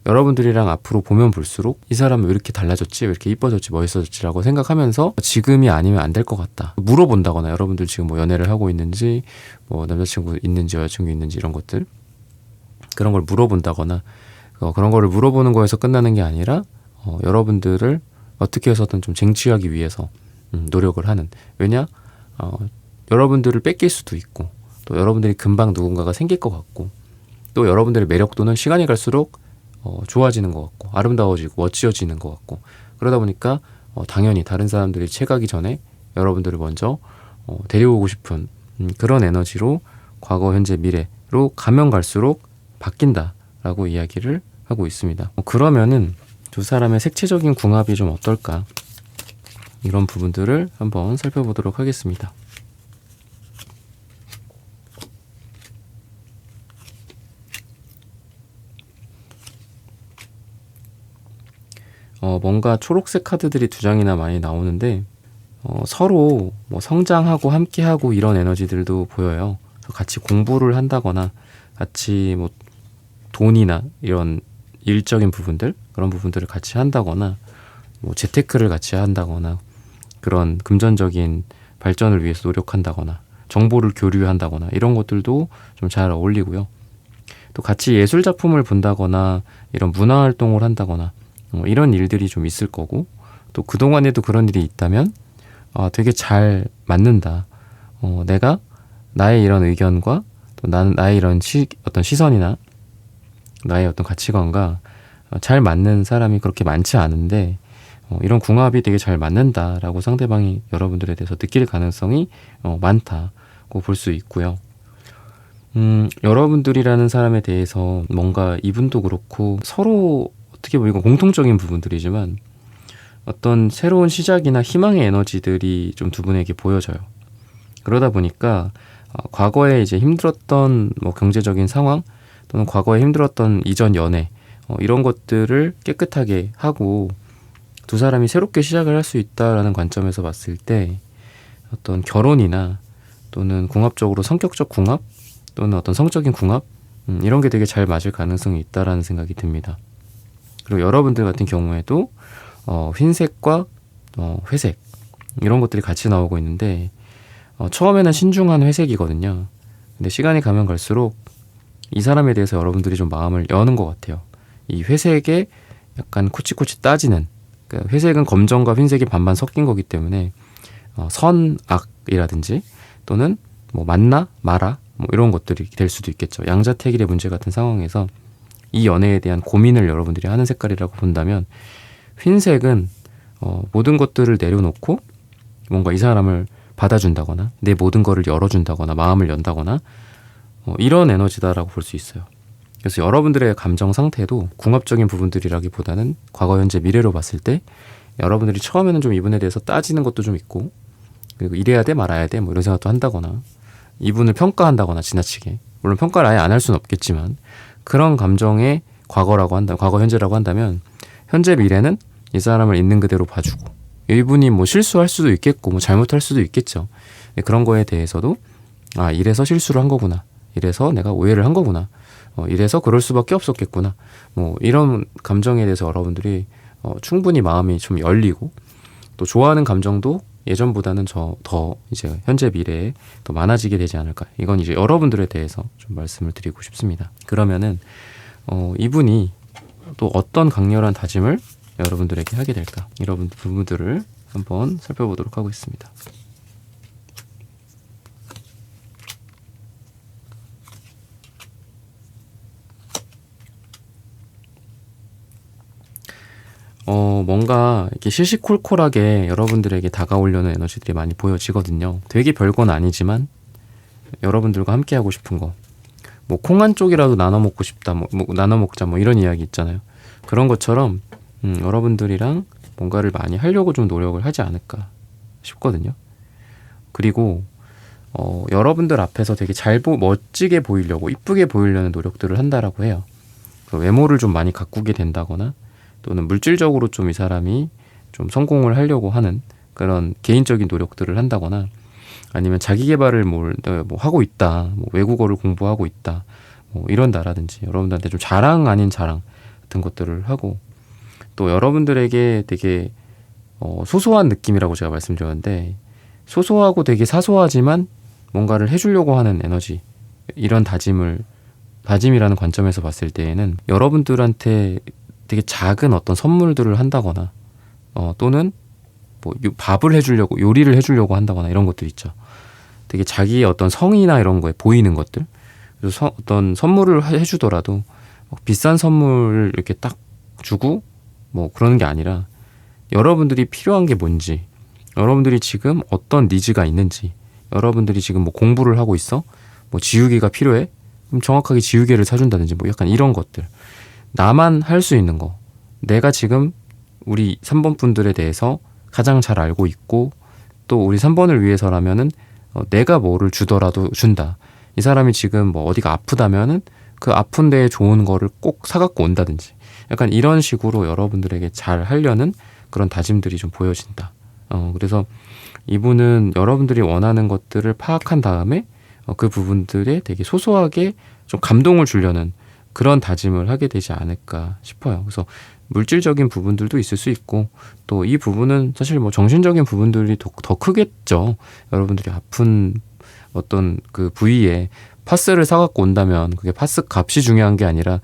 여러분들이랑 앞으로 보면 볼수록 이 사람은 왜 이렇게 달라졌지? 왜 이렇게 이뻐졌지? 멋있어졌지? 라고 생각하면서 지금이 아니면 안 될 것 같다. 물어본다거나 여러분들 지금 연애를 하고 있는지 남자친구 있는지 여자친구 있는지 이런 것들, 그런 걸 물어본다거나 그런 거를 물어보는 거에서 끝나는 게 아니라 여러분들을 어떻게 해서든 좀 쟁취하기 위해서 노력을 하는, 왜냐 여러분들을 뺏길 수도 있고 또 여러분들이 금방 누군가가 생길 것 같고 또 여러분들의 매력도는 시간이 갈수록 좋아지는 것 같고 아름다워지고 멋지어지는 것 같고, 그러다 보니까 당연히 다른 사람들이 채가기 전에 여러분들을 먼저 데려오고 싶은 그런 에너지로 과거, 현재, 미래로 가면 갈수록 바뀐다라고 이야기를 하고 있습니다. 그러면은 두 사람의 색채적인 궁합이 좀 어떨까, 이런 부분들을 한번 살펴보도록 하겠습니다. 뭔가 초록색 카드들이 두 장이나 많이 나오는데 서로 성장하고 함께하고 이런 에너지들도 보여요. 같이 공부를 한다거나 같이 돈이나 이런 일적인 부분들, 그런 부분들을 같이 한다거나 재테크를 같이 한다거나 그런 금전적인 발전을 위해서 노력한다거나 정보를 교류한다거나 이런 것들도 좀 잘 어울리고요. 또 같이 예술 작품을 본다거나 이런 문화 활동을 한다거나 이런 일들이 좀 있을 거고, 또 그동안에도 그런 일이 있다면 되게 잘 맞는다. 내가 나의 이런 의견과 또 나의 이런 어떤 시선이나 나의 어떤 가치관과 잘 맞는 사람이 그렇게 많지 않은데 이런 궁합이 되게 잘 맞는다라고 상대방이 여러분들에 대해서 느낄 가능성이 많다고 볼 수 있고요. 여러분들이라는 사람에 대해서 뭔가 이분도 그렇고 서로 어떻게 보면 이건 공통적인 부분들이지만 어떤 새로운 시작이나 희망의 에너지들이 좀 두 분에게 보여져요. 그러다 보니까 과거에 이제 힘들었던 경제적인 상황 또는 과거에 힘들었던 이전 연애 이런 것들을 깨끗하게 하고 두 사람이 새롭게 시작을 할 수 있다라는 관점에서 봤을 때 어떤 결혼이나 또는 궁합적으로 성격적 궁합 또는 어떤 성적인 궁합 이런 게 되게 잘 맞을 가능성이 있다라는 생각이 듭니다. 그리고 여러분들 같은 경우에도 흰색과 회색 이런 것들이 같이 나오고 있는데 처음에는 신중한 회색이거든요. 근데 시간이 가면 갈수록 이 사람에 대해서 여러분들이 좀 마음을 여는 것 같아요. 이 회색에 약간 코치코치 따지는, 그러니까 회색은 검정과 흰색이 반반 섞인 거기 때문에 선악이라든지 또는 뭐 맞나 마라 뭐 이런 것들이 될 수도 있겠죠. 양자택일의 문제 같은 상황에서 이 연애에 대한 고민을 여러분들이 하는 색깔이라고 본다면, 흰색은 모든 것들을 내려놓고 뭔가 이 사람을 받아준다거나 내 모든 거를 열어준다거나 마음을 연다거나 이런 에너지다라고 볼 수 있어요. 그래서 여러분들의 감정 상태도 궁합적인 부분들이라기보다는 과거, 현재, 미래로 봤을 때 여러분들이 처음에는 좀 이분에 대해서 따지는 것도 좀 있고, 그리고 이래야 돼 말아야 돼 뭐 이런 생각도 한다거나 이분을 평가한다거나 지나치게, 물론 평가를 아예 안 할 수는 없겠지만 그런 감정의 과거라고 한다, 과거 현재라고 한다면 현재 미래는 이 사람을 있는 그대로 봐주고, 이분이 뭐 실수할 수도 있겠고 뭐 잘못할 수도 있겠죠. 그런 거에 대해서도 이래서 실수를 한 거구나, 이래서 내가 오해를 한 거구나, 이래서 그럴 수밖에 없었겠구나, 뭐 이런 감정에 대해서 여러분들이 충분히 마음이 좀 열리고 또 좋아하는 감정도 예전보다는 더 이제 현재 미래에 더 많아지게 되지 않을까. 이건 이제 여러분들에 대해서 좀 말씀을 드리고 싶습니다. 그러면은 이분이 또 어떤 강렬한 다짐을 여러분들에게 하게 될까, 이런 부분들을 한번 살펴보도록 하겠습니다. 뭔가 이렇게 시시콜콜하게 여러분들에게 다가오려는 에너지들이 많이 보여지거든요. 되게 별건 아니지만 여러분들과 함께 하고 싶은 거, 뭐 콩 한 쪽이라도 나눠 먹고 싶다, 뭐 나눠 먹자, 뭐 이런 이야기 있잖아요. 그런 것처럼 여러분들이랑 뭔가를 많이 하려고 좀 노력을 하지 않을까 싶거든요. 그리고 여러분들 앞에서 되게 멋지게 보이려고, 이쁘게 보이려는 노력들을 한다라고 해요. 외모를 좀 많이 가꾸게 된다거나 또는 물질적으로 좀 이 사람이 좀 성공을 하려고 하는 그런 개인적인 노력들을 한다거나, 아니면 자기 개발을 뭐 하고 있다, 뭐 외국어를 공부하고 있다, 뭐 이런다라든지 여러분들한테 좀 자랑 아닌 자랑 같은 것들을 하고, 또 여러분들에게 되게 소소한 느낌이라고 제가 말씀드렸는데, 소소하고 되게 사소하지만 뭔가를 해주려고 하는 에너지, 이런 다짐이라는 관점에서 봤을 때에는 여러분들한테 되게 작은 어떤 선물들을 한다거나 또는 뭐 밥을 해주려고, 요리를 해주려고 한다거나 이런 것들 있죠. 되게 자기의 어떤 성의나 이런 거에 보이는 것들, 그래서 어떤 선물을 해주더라도 비싼 선물을 이렇게 딱 주고 뭐 그러는 게 아니라, 여러분들이 필요한 게 뭔지, 여러분들이 지금 어떤 니즈가 있는지, 여러분들이 지금 뭐 공부를 하고 있어? 뭐 지우개가 필요해? 그럼 정확하게 지우개를 사준다든지 뭐 약간 이런 것들, 나만 할 수 있는 거, 내가 지금 우리 3번 분들에 대해서 가장 잘 알고 있고 또 우리 3번을 위해서라면은 내가 뭐를 주더라도 준다. 이 사람이 지금 뭐 어디가 아프다면은 그 아픈 데에 좋은 거를 꼭 사갖고 온다든지, 약간 이런 식으로 여러분들에게 잘 하려는 그런 다짐들이 좀 보여진다. 그래서 이분은 여러분들이 원하는 것들을 파악한 다음에 그 부분들에 되게 소소하게 좀 감동을 주려는 그런 다짐을 하게 되지 않을까 싶어요. 그래서 물질적인 부분들도 있을 수 있고, 또 이 부분은 사실 뭐 정신적인 부분들이 더 크겠죠. 여러분들이 아픈 어떤 그 부위에 파스를 사갖고 온다면 그게 파스 값이 중요한 게 아니라,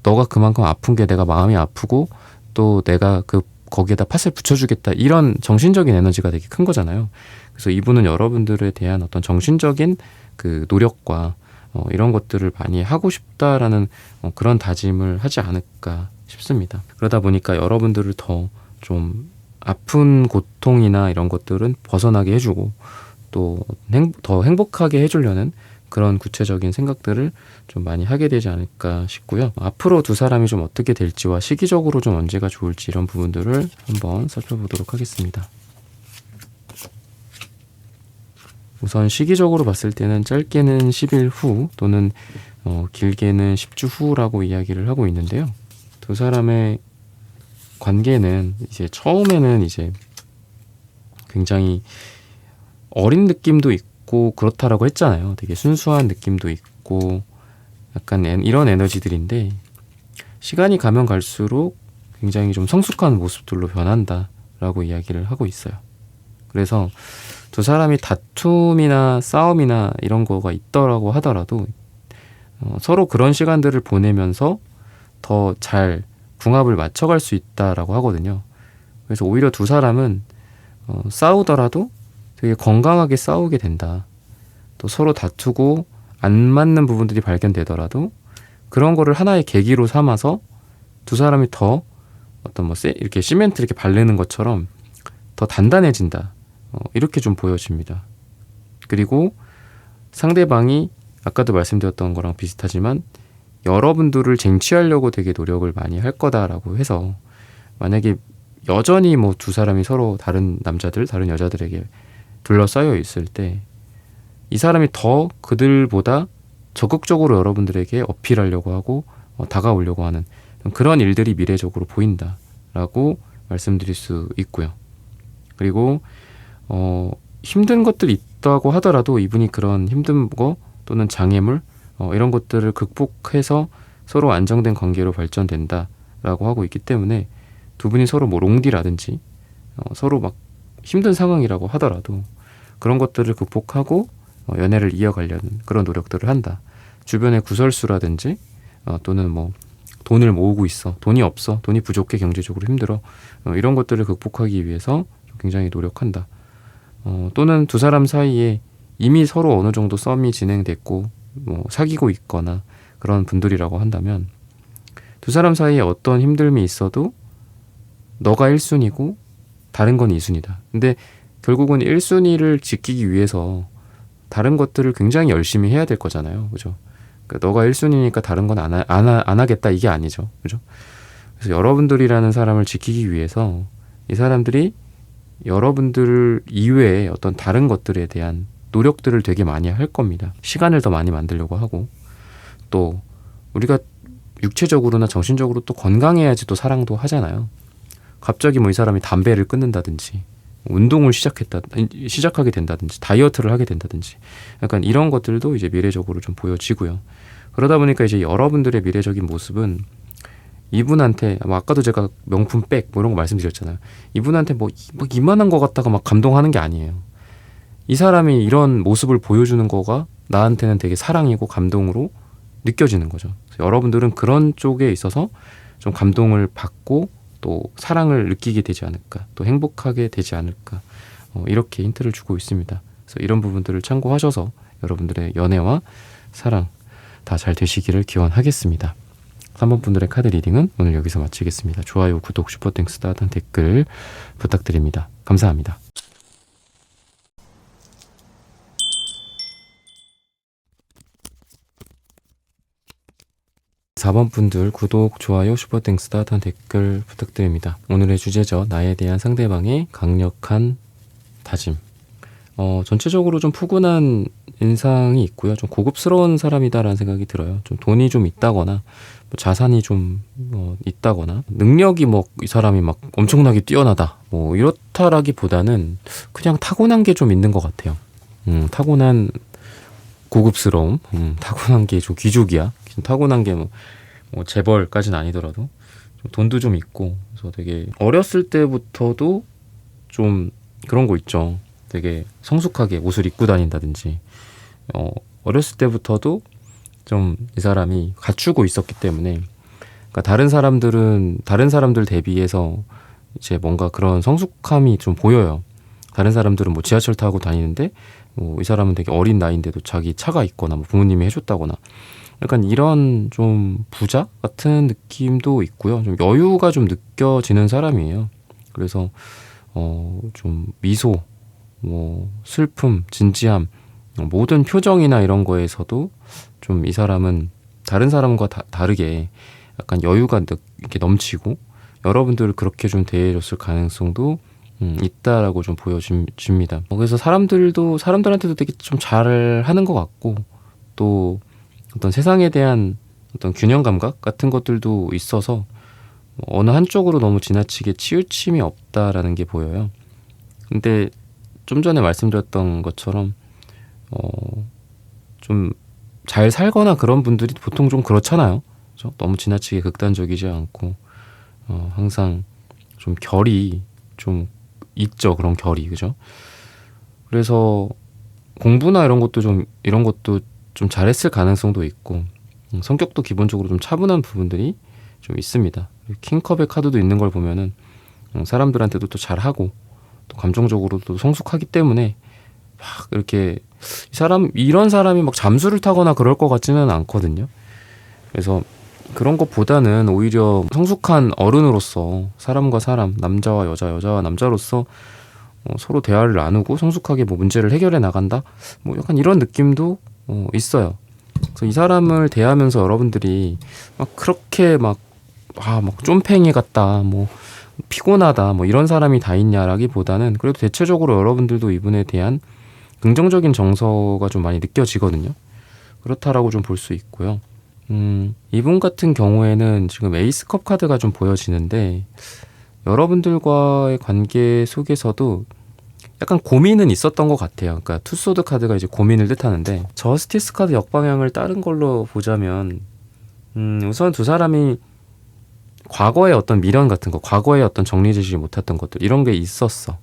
너가 그만큼 아픈 게 내가 마음이 아프고 또 내가 거기에다 파스를 붙여주겠다, 이런 정신적인 에너지가 되게 큰 거잖아요. 그래서 이분은 여러분들에 대한 어떤 정신적인 그 노력과 이런 것들을 많이 하고 싶다라는 그런 다짐을 하지 않을까 싶습니다. 그러다 보니까 여러분들을 더 좀 아픈 고통이나 이런 것들은 벗어나게 해주고 또 더 행복하게 해주려는 그런 구체적인 생각들을 좀 많이 하게 되지 않을까 싶고요. 앞으로 두 사람이 좀 어떻게 될지와 시기적으로 좀 언제가 좋을지, 이런 부분들을 한번 살펴보도록 하겠습니다. 우선 시기적으로 봤을 때는 짧게는 10일 후 또는 길게는 10주 후라고 이야기를 하고 있는데요. 두 사람의 관계는 이제 처음에는 이제 굉장히 어린 느낌도 있고 그렇다라고 했잖아요. 되게 순수한 느낌도 있고 약간 이런 에너지들인데 시간이 가면 갈수록 굉장히 좀 성숙한 모습들로 변한다라고 이야기를 하고 있어요. 그래서 두 사람이 다툼이나 싸움이나 이런 거가 있더라고 하더라도 서로 그런 시간들을 보내면서 더 잘 궁합을 맞춰갈 수 있다라고 하거든요. 그래서 오히려 두 사람은 싸우더라도 되게 건강하게 싸우게 된다. 또 서로 다투고 안 맞는 부분들이 발견되더라도 그런 거를 하나의 계기로 삼아서 두 사람이 더 어떤 뭐 이렇게 시멘트 이렇게 바르는 것처럼 더 단단해진다. 이렇게 좀 보여집니다. 그리고 상대방이 아까도 말씀드렸던 거랑 비슷하지만 여러분들을 쟁취하려고 되게 노력을 많이 할 거다라고 해서 만약에 여전히 뭐 두 사람이 서로 다른 남자들, 다른 여자들에게 둘러싸여 있을 때 이 사람이 더 그들보다 적극적으로 여러분들에게 어필하려고 하고 다가오려고 하는 그런 일들이 미래적으로 보인다라고 말씀드릴 수 있고요. 그리고 힘든 것들이 있다고 하더라도 이분이 그런 힘든 거 또는 장애물 이런 것들을 극복해서 서로 안정된 관계로 발전된다라고 하고 있기 때문에 두 분이 서로 뭐 롱디라든지 서로 막 힘든 상황이라고 하더라도 그런 것들을 극복하고 연애를 이어가려는 그런 노력들을 한다. 주변의 구설수라든지 또는 뭐 돈을 모으고 있어, 돈이 없어, 돈이 부족해, 경제적으로 힘들어 이런 것들을 극복하기 위해서 굉장히 노력한다. 또는 두 사람 사이에 이미 서로 어느 정도 썸이 진행됐고 뭐 사귀고 있거나 그런 분들이라고 한다면 두 사람 사이에 어떤 힘듦이 있어도 너가 1순위고 다른 건 2순위다. 근데 결국은 1순위를 지키기 위해서 다른 것들을 굉장히 열심히 해야 될 거잖아요. 그죠? 그러니까 너가 1순위니까 다른 건 안 하겠다 이게 아니죠. 그죠? 그래서 여러분들이라는 사람을 지키기 위해서 이 사람들이 여러분들 이외에 어떤 다른 것들에 대한 노력들을 되게 많이 할 겁니다. 시간을 더 많이 만들려고 하고 또 우리가 육체적으로나 정신적으로 또 건강해야지 또 사랑도 하잖아요. 갑자기 뭐 이 사람이 담배를 끊는다든지 운동을 시작하게 된다든지 다이어트를 하게 된다든지 약간 이런 것들도 이제 미래적으로 좀 보여지고요. 그러다 보니까 이제 여러분들의 미래적인 모습은 이분한테 아까도 제가 명품 백 뭐 이런 거 말씀드렸잖아요. 이분한테 뭐 이만한 거 갖다가 막 감동하는 게 아니에요. 이 사람이 이런 모습을 보여주는 거가 나한테는 되게 사랑이고 감동으로 느껴지는 거죠. 여러분들은 그런 쪽에 있어서 좀 감동을 받고 또 사랑을 느끼게 되지 않을까, 또 행복하게 되지 않을까 이렇게 힌트를 주고 있습니다. 그래서 이런 부분들을 참고하셔서 여러분들의 연애와 사랑 다 잘 되시기를 기원하겠습니다. 3번 분들의 카드 리딩은 오늘 여기서 마치겠습니다. 좋아요, 구독, 슈퍼땡스, 따뜻한 댓글 부탁드립니다. 감사합니다. 사 번 분들 구독, 좋아요, 슈퍼땡스, 따뜻한 댓글 부탁드립니다. 오늘의 주제죠. 나에 대한 상대방의 강력한 다짐. 전체적으로 좀 푸근한 인상이 있고요. 좀 고급스러운 사람이다라는 생각이 들어요. 좀 돈이 좀 있다거나 뭐 자산이 좀 있다거나 능력이 뭐 이 사람이 막 엄청나게 뛰어나다 뭐 이렇다라기보다는 그냥 타고난 게 좀 있는 것 같아요. 타고난 고급스러움, 타고난 게 좀 귀족이야. 타고난 게 뭐 재벌까지는 아니더라도 좀 돈도 좀 있고, 그래서 되게 어렸을 때부터도 좀 그런 거 있죠. 되게 성숙하게 옷을 입고 다닌다든지, 어렸을 때부터도 좀 이 사람이 갖추고 있었기 때문에, 그러니까 다른 사람들 대비해서 이제 뭔가 그런 성숙함이 좀 보여요. 다른 사람들은 뭐 지하철 타고 다니는데 뭐 이 사람은 되게 어린 나이인데도 자기 차가 있거나 뭐 부모님이 해줬다거나 약간 이런 좀 부자 같은 느낌도 있고요. 좀 여유가 좀 느껴지는 사람이에요. 그래서 좀 미소, 뭐 슬픔, 진지함, 모든 표정이나 이런 거에서도 좀 이 사람은 다른 사람과 다르게 약간 여유가 이렇게 넘치고 여러분들을 그렇게 좀 대해줬을 가능성도 있다라고 좀 보여집니다. 그래서 사람들한테도 되게 좀 잘하는 것 같고, 또 어떤 세상에 대한 어떤 균형 감각 같은 것들도 있어서 어느 한쪽으로 너무 지나치게 치우침이 없다라는 게 보여요. 근데 좀 전에 말씀드렸던 것처럼 좀 잘 살거나 그런 분들이 보통 좀 그렇잖아요. 그죠? 너무 지나치게 극단적이지 않고 항상 좀 결이 좀 있죠. 그런 결이, 그죠? 그래서 공부나 이런 것도 좀 잘했을 가능성도 있고 성격도 기본적으로 좀 차분한 부분들이 좀 있습니다. 킹컵의 카드도 있는 걸 보면은 사람들한테도 또 잘하고 또 감정적으로도 성숙하기 때문에 막 이렇게 이런 사람이 막 잠수를 타거나 그럴 것 같지는 않거든요. 그래서 그런 것보다는 오히려 성숙한 어른으로서 사람과 사람, 남자와 여자, 여자와 남자로서 서로 대화를 나누고 성숙하게 뭐 문제를 해결해 나간다. 뭐 약간 이런 느낌도 있어요. 그래서 이 사람을 대하면서 여러분들이 막 그렇게 막 쫌팽이 같다, 뭐 피곤하다, 뭐 이런 사람이 다 있냐라기보다는 그래도 대체적으로 여러분들도 이분에 대한 긍정적인 정서가 좀 많이 느껴지거든요. 그렇다라고 좀 볼 수 있고요. 이분 같은 경우에는 지금 에이스컵 카드가 좀 보여지는데 여러분들과의 관계 속에서도 약간 고민은 있었던 것 같아요. 그러니까 투소드 카드가 이제 고민을 뜻하는데 저스티스 카드 역방향을 따른 걸로 보자면 우선 두 사람이 과거의 어떤 미련 같은 거, 과거에 어떤 정리되지 못했던 것들 이런 게 있었어.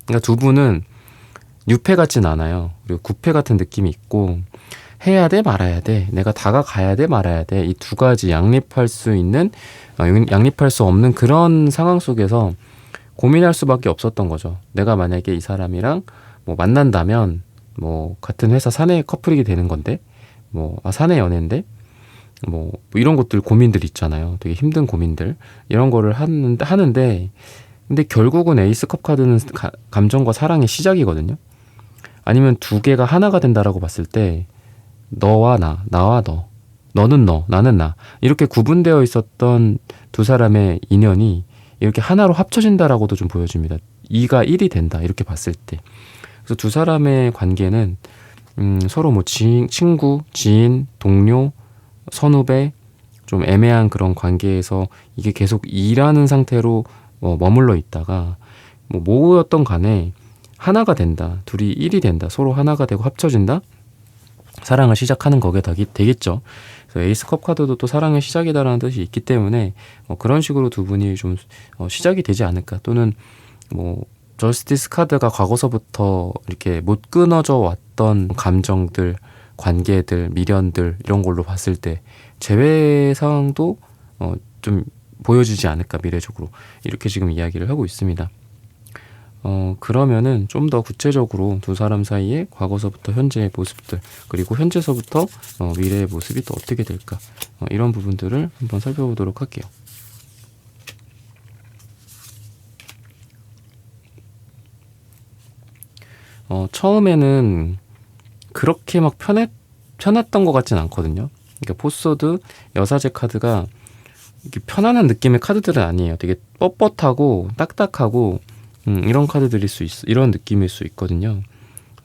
그러니까 두 분은 뉴패 같진 않아요. 그리고 구패 같은 느낌이 있고 해야 돼 말아야 돼, 내가 다가가야 돼 말아야 돼, 이 두 가지 양립할 수 있는 양립할 수 없는 그런 상황 속에서 고민할 수밖에 없었던 거죠. 내가 만약에 이 사람이랑 뭐 만난다면 뭐 같은 회사 사내 커플이게 되는 건데 뭐 사내 연애인데 뭐 이런 것들 고민들 있잖아요. 되게 힘든 고민들 이런 거를 하는데 근데 결국은 에이스컵 카드는 감정과 사랑의 시작이거든요. 아니면 두 개가 하나가 된다라고 봤을 때 너와 나, 나와 너, 너는 너, 나는 나 이렇게 구분되어 있었던 두 사람의 인연이 이렇게 하나로 합쳐진다라고도 좀 보여줍니다. 2가 1이 된다 이렇게 봤을 때. 그래서 두 사람의 관계는 서로 뭐 친구, 지인, 동료, 선후배 좀 애매한 그런 관계에서 이게 계속 일하는 상태로 머물러 있다가 뭐 뭐였던 간에 하나가 된다, 둘이 1이 된다, 서로 하나가 되고 합쳐진다, 사랑을 시작하는 거게 되겠죠. 그래서 에이스컵 카드도 또 사랑의 시작이다라는 뜻이 있기 때문에 그런 식으로 두 분이 좀 시작이 되지 않을까. 또는 뭐 저스티스 카드가 과거서부터 이렇게 못 끊어져 왔던 감정들, 관계들, 미련들 이런 걸로 봤을 때 재회 상황도 좀 보여주지 않을까, 미래적으로. 이렇게 지금 이야기를 하고 있습니다. 그러면은 좀 더 구체적으로 두 사람 사이의 과거서부터 현재의 모습들, 그리고 현재서부터 미래의 모습이 또 어떻게 될까, 이런 부분들을 한번 살펴보도록 할게요. 처음에는 그렇게 막 편했던 것 같진 않거든요. 그러니까 포소드 여사제 카드가 이렇게 편안한 느낌의 카드들은 아니에요. 되게 뻣뻣하고 딱딱하고 이런 카드들일 이런 느낌일 수 있거든요.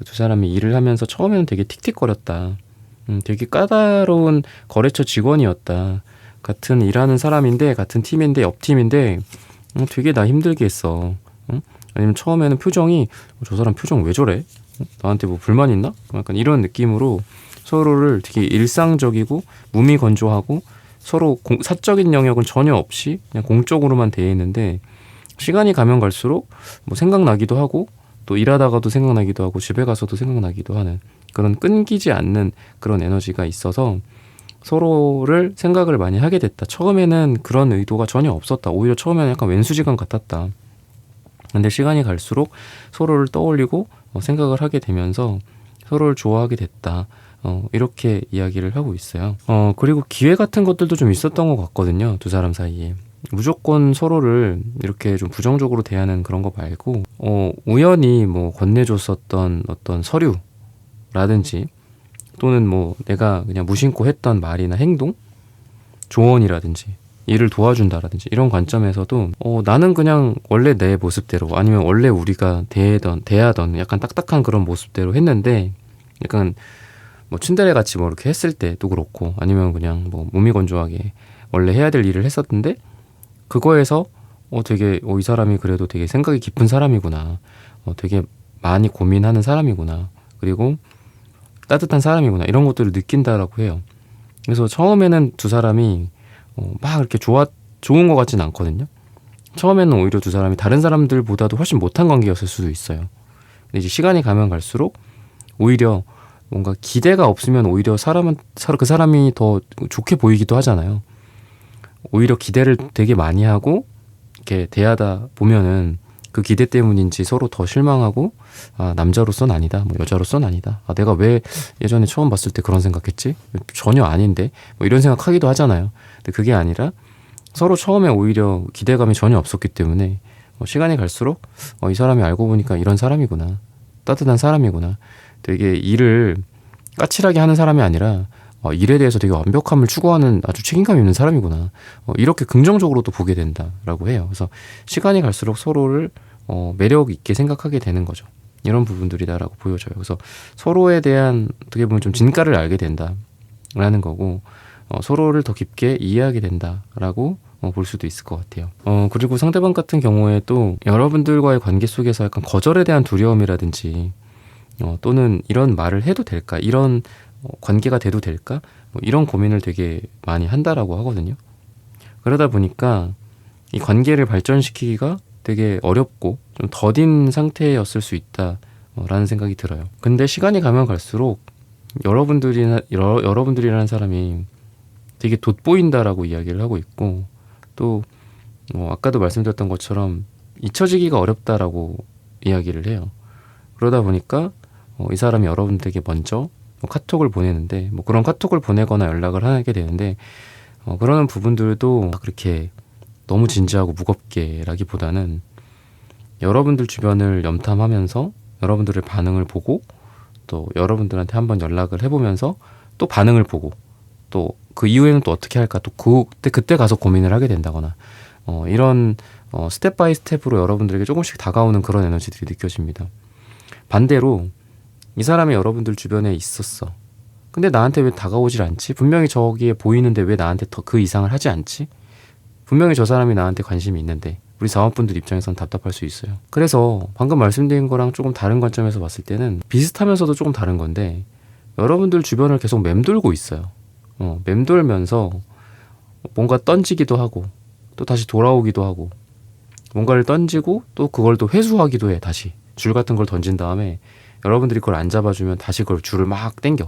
두 사람이 일을 하면서 처음에는 되게 틱틱거렸다. 되게 까다로운 거래처 직원이었다. 같은 일하는 사람인데, 같은 팀인데, 옆 팀인데, 되게 나 힘들게 했어. 아니면 처음에는 표정이 저 사람 표정 왜 저래? 나한테 뭐 불만 있나? 약간 이런 느낌으로 서로를 되게 일상적이고 무미건조하고 서로 사적인 영역은 전혀 없이 그냥 공적으로만 대해 있는데, 시간이 가면 갈수록 뭐 생각나기도 하고 또 일하다가도 생각나기도 하고 집에 가서도 생각나기도 하는 그런 끊기지 않는 그런 에너지가 있어서 서로를 생각을 많이 하게 됐다. 처음에는 그런 의도가 전혀 없었다. 오히려 처음에는 약간 왼수지간 같았다. 근데 시간이 갈수록 서로를 떠올리고 생각을 하게 되면서 서로를 좋아하게 됐다. 이렇게 이야기를 하고 있어요. 그리고 기회 같은 것들도 좀 있었던 것 같거든요. 두 사람 사이에. 무조건 서로를 이렇게 좀 부정적으로 대하는 그런 거 말고 우연히 뭐 건네줬었던 어떤 서류라든지 또는 뭐 내가 그냥 무심코 했던 말이나 행동, 조언이라든지 일을 도와준다라든지 이런 관점에서도 나는 그냥 원래 내 모습대로, 아니면 원래 우리가 대하던 약간 딱딱한 그런 모습대로 했는데, 약간 뭐 츤데레 같이 뭐 이렇게 했을 때도 그렇고, 아니면 그냥 뭐 무미건조하게 원래 해야 될 일을 했었는데 그거에서 되게 이 사람이 그래도 되게 생각이 깊은 사람이구나. 되게 많이 고민하는 사람이구나. 그리고 따뜻한 사람이구나. 이런 것들을 느낀다라고 해요. 그래서 처음에는 두 사람이 막 이렇게 좋은 것 같진 않거든요. 처음에는 오히려 두 사람이 다른 사람들보다도 훨씬 못한 관계였을 수도 있어요. 근데 이제 시간이 가면 갈수록 오히려 뭔가 기대가 없으면 오히려 그 사람이 더 좋게 보이기도 하잖아요. 오히려 기대를 되게 많이 하고 이렇게 대하다 보면은 그 기대 때문인지 서로 더 실망하고, 남자로서는 아니다, 뭐 여자로서는 아니다, 내가 왜 예전에 처음 봤을 때 그런 생각했지? 전혀 아닌데, 뭐 이런 생각하기도 하잖아요. 근데 그게 아니라 서로 처음에 오히려 기대감이 전혀 없었기 때문에 시간이 갈수록 이 사람이 알고 보니까 이런 사람이구나, 따뜻한 사람이구나, 되게 일을 까칠하게 하는 사람이 아니라 일에 대해서 되게 완벽함을 추구하는 아주 책임감 있는 사람이구나, 이렇게 긍정적으로 또 보게 된다라고 해요. 그래서 시간이 갈수록 서로를 매력 있게 생각하게 되는 거죠. 이런 부분들이다라고 보여져요. 그래서 서로에 대한 어떻게 보면 좀 진가를 알게 된다라는 거고, 서로를 더 깊게 이해하게 된다라고 볼 수도 있을 것 같아요. 그리고 상대방 같은 경우에 또 여러분들과의 관계 속에서 약간 거절에 대한 두려움이라든지, 또는 이런 말을 해도 될까? 이런 관계가 돼도 될까? 뭐 이런 고민을 되게 많이 한다라고 하거든요. 그러다 보니까 이 관계를 발전시키기가 되게 어렵고 좀 더딘 상태였을 수 있다라는 생각이 들어요. 근데 시간이 가면 갈수록 여러분들이라는 사람이 되게 돋보인다라고 이야기를 하고 있고, 또 아까도 말씀드렸던 것처럼 잊혀지기가 어렵다라고 이야기를 해요. 그러다 보니까 이 사람이 여러분들에게 먼저 카톡을 보내는데, 그런 카톡을 보내거나 연락을 하게 되는데, 그러는 부분들도 그렇게 너무 진지하고 무겁게 라기보다는 여러분들 주변을 염탐하면서 여러분들의 반응을 보고, 또 여러분들한테 한번 연락을 해보면서 또 반응을 보고, 또 그 이후에는 또 어떻게 할까, 또 그때 가서 고민을 하게 된다거나, 이런 스텝 바이 스텝으로 여러분들에게 조금씩 다가오는 그런 에너지들이 느껴집니다. 반대로 이 사람이 여러분들 주변에 있었어. 근데 나한테 왜 다가오질 않지? 분명히 저기에 보이는데 왜 나한테 더 그 이상을 하지 않지? 분명히 저 사람이 나한테 관심이 있는데, 우리 사원분들 입장에서는 답답할 수 있어요. 그래서 방금 말씀드린 거랑 조금 다른 관점에서 봤을 때는 비슷하면서도 조금 다른 건데, 여러분들 주변을 계속 맴돌고 있어요. 맴돌면서 뭔가 던지기도 하고 또 다시 돌아오기도 하고, 뭔가를 던지고 또 그걸 또 회수하기도 해. 다시 줄 같은 걸 던진 다음에 여러분들이 그걸 안 잡아주면 다시 그걸 줄을 막 당겨.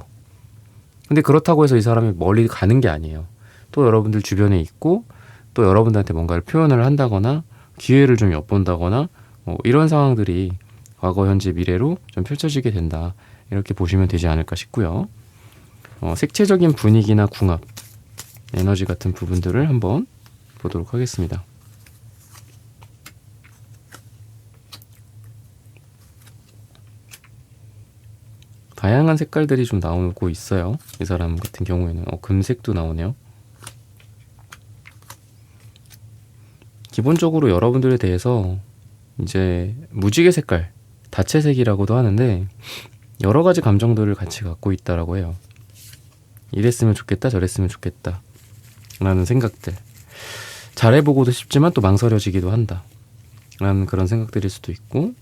근데 그렇다고 해서 이 사람이 멀리 가는 게 아니에요. 또 여러분들 주변에 있고, 또 여러분들한테 뭔가를 표현을 한다거나 기회를 좀 엿본다거나, 이런 상황들이 과거, 현재, 미래로 좀 펼쳐지게 된다, 이렇게 보시면 되지 않을까 싶고요. 색채적인 분위기나 궁합, 에너지 같은 부분들을 한번 보도록 하겠습니다. 다양한 색깔들이 좀 나오고 있어요. 이 사람 같은 경우에는 금색도 나오네요. 기본적으로 여러분들에 대해서 이제 무지개 색깔, 다채색이라고도 하는데, 여러 가지 감정들을 같이 갖고 있다라고 해요. 이랬으면 좋겠다, 저랬으면 좋겠다 라는 생각들, 잘해보고도 싶지만 또 망설여지기도 한다 라는 그런 생각들일 수도 있고,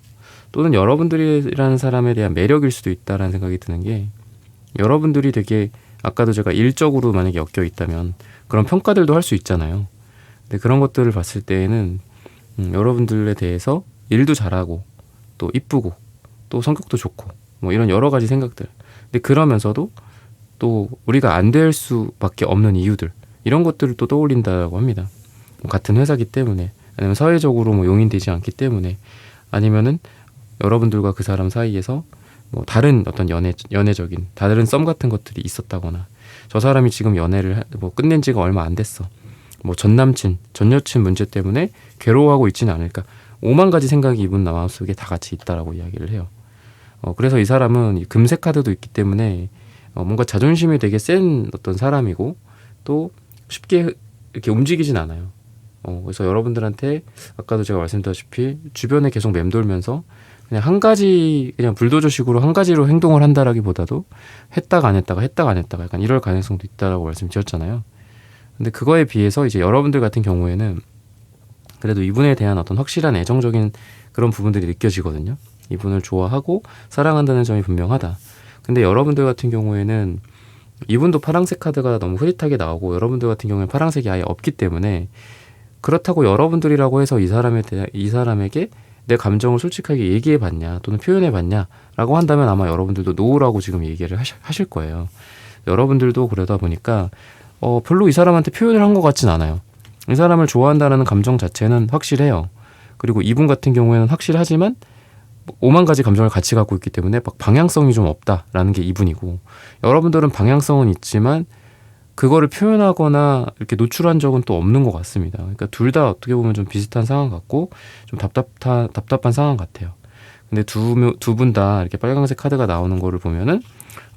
또는 여러분들이라는 사람에 대한 매력일 수도 있다라는 생각이 드는 게, 여러분들이 되게, 아까도 제가 일적으로 만약에 엮여 있다면 그런 평가들도 할 수 있잖아요. 근데 그런 것들을 봤을 때에는 여러분들에 대해서 일도 잘하고 또 이쁘고 또 성격도 좋고 뭐 이런 여러 가지 생각들, 근데 그러면서도 또 우리가 안 될 수밖에 없는 이유들, 이런 것들을 또 떠올린다고 합니다. 같은 회사기 때문에, 아니면 사회적으로 뭐 용인되지 않기 때문에, 아니면은 여러분들과 그 사람 사이에서 뭐 다른 어떤 연애적인 다른 썸 같은 것들이 있었다거나, 저 사람이 지금 연애를 뭐 끝낸 지가 얼마 안 됐어, 뭐 전남친, 전여친 문제 때문에 괴로워하고 있지는 않을까, 5만 가지 생각이 이분 마음속에 다 같이 있다라고 이야기를 해요. 그래서 이 사람은 이 금색 카드도 있기 때문에 뭔가 자존심이 되게 센 어떤 사람이고, 또 쉽게 이렇게 움직이진 않아요. 그래서 여러분들한테 아까도 제가 말씀드렸다시피 주변에 계속 맴돌면서 그냥 한 가지, 그냥 불도저식으로 한 가지로 행동을 한다라기보다도 했다가 안 했다가 했다가 안 했다가 약간 이럴 가능성도 있다라고 말씀드렸잖아요. 근데 그거에 비해서 이제 여러분들 같은 경우에는 그래도 이분에 대한 어떤 확실한 애정적인 그런 부분들이 느껴지거든요. 이분을 좋아하고 사랑한다는 점이 분명하다. 근데 여러분들 같은 경우에는 이분도 파란색 카드가 너무 흐릿하게 나오고 여러분들 같은 경우에는 파란색이 아예 없기 때문에 그렇다고 여러분들이라고 해서 이 사람에게 내 감정을 솔직하게 얘기해봤냐 또는 표현해봤냐 라고 한다면 아마 여러분들도 노라고 지금 얘기를 하실 거예요. 여러분들도 그러다 보니까 별로 이 사람한테 표현을 한 것 같진 않아요. 이 사람을 좋아한다는 감정 자체는 확실해요. 그리고 이분 같은 경우에는 확실하지만 5만 가지 감정을 같이 갖고 있기 때문에 막 방향성이 좀 없다라는 게 이분이고, 여러분들은 방향성은 있지만 그거를 표현하거나 이렇게 노출한 적은 또 없는 것 같습니다. 그러니까 둘 다 어떻게 보면 좀 비슷한 상황 같고 좀 답답한 상황 같아요. 근데 두 분 다 이렇게 빨간색 카드가 나오는 거를 보면은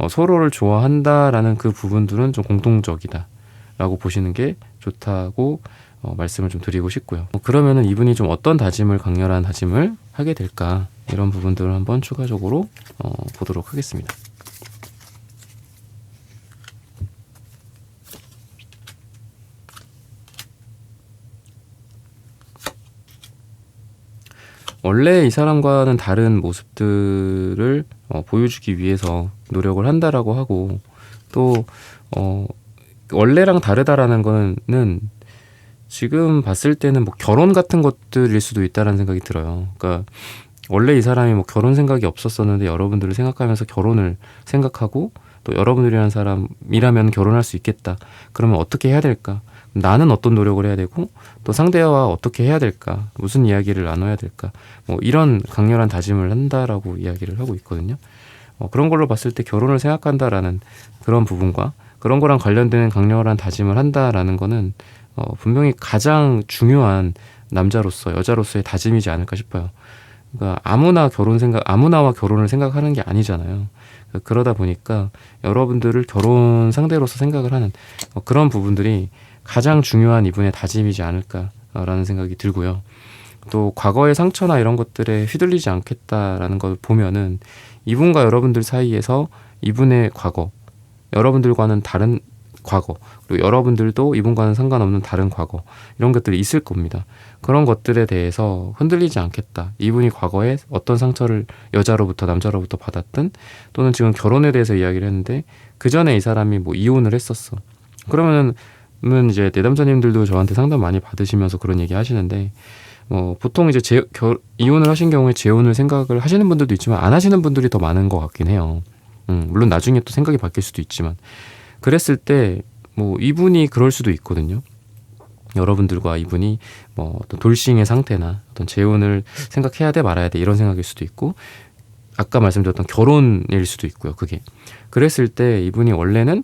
서로를 좋아한다라는 그 부분들은 좀 공통적이다라고 보시는 게 좋다고 말씀을 좀 드리고 싶고요. 그러면은 이분이 좀 어떤 다짐을, 강렬한 다짐을 하게 될까, 이런 부분들을 한번 추가적으로 보도록 하겠습니다. 원래 이 사람과는 다른 모습들을 보여주기 위해서 노력을 한다라고 하고, 또 원래랑 다르다라는 거는 지금 봤을 때는 뭐 결혼 같은 것들일 수도 있다라는 생각이 들어요. 그러니까 원래 이 사람이 뭐 결혼 생각이 없었었는데 여러분들을 생각하면서 결혼을 생각하고, 또 여러분들이라는 사람이라면 결혼할 수 있겠다. 그러면 어떻게 해야 될까? 나는 어떤 노력을 해야 되고, 또 상대와 어떻게 해야 될까? 무슨 이야기를 나눠야 될까? 뭐 이런 강렬한 다짐을 한다라고 이야기를 하고 있거든요. 그런 걸로 봤을 때 결혼을 생각한다라는 그런 부분과 그런 거랑 관련되는 강렬한 다짐을 한다라는 거는 분명히 가장 중요한 남자로서, 여자로서의 다짐이지 않을까 싶어요. 그러니까 아무나와 결혼을 생각하는 게 아니잖아요. 그러다 보니까 여러분들을 결혼 상대로서 생각을 하는 그런 부분들이 가장 중요한 이분의 다짐이지 않을까라는 생각이 들고요. 또 과거의 상처나 이런 것들에 휘둘리지 않겠다라는 걸 보면은 이분과 여러분들 사이에서 이분의 과거, 여러분들과는 다른 과거, 그리고 여러분들도 이분과는 상관없는 다른 과거, 이런 것들이 있을 겁니다. 그런 것들에 대해서 흔들리지 않겠다. 이분이 과거에 어떤 상처를 여자로부터 남자로부터 받았든, 또는 지금 결혼에 대해서 이야기를 했는데 그 전에 이 사람이 뭐 이혼을 했었어. 그러면은 이제 내담자님들도 저한테 상담 많이 받으시면서 그런 얘기 하시는데, 보통 이제 이혼을 하신 경우에 재혼을 생각을 하시는 분들도 있지만 안 하시는 분들이 더 많은 것 같긴 해요. 물론 나중에 또 생각이 바뀔 수도 있지만, 그랬을 때 뭐 이분이 그럴 수도 있거든요. 여러분들과 이분이 뭐 어떤 돌싱의 상태나 어떤 재혼을 생각해야 돼 말아야 돼 이런 생각일 수도 있고, 아까 말씀드렸던 결혼일 수도 있고요. 그게 그랬을 때 이분이 원래는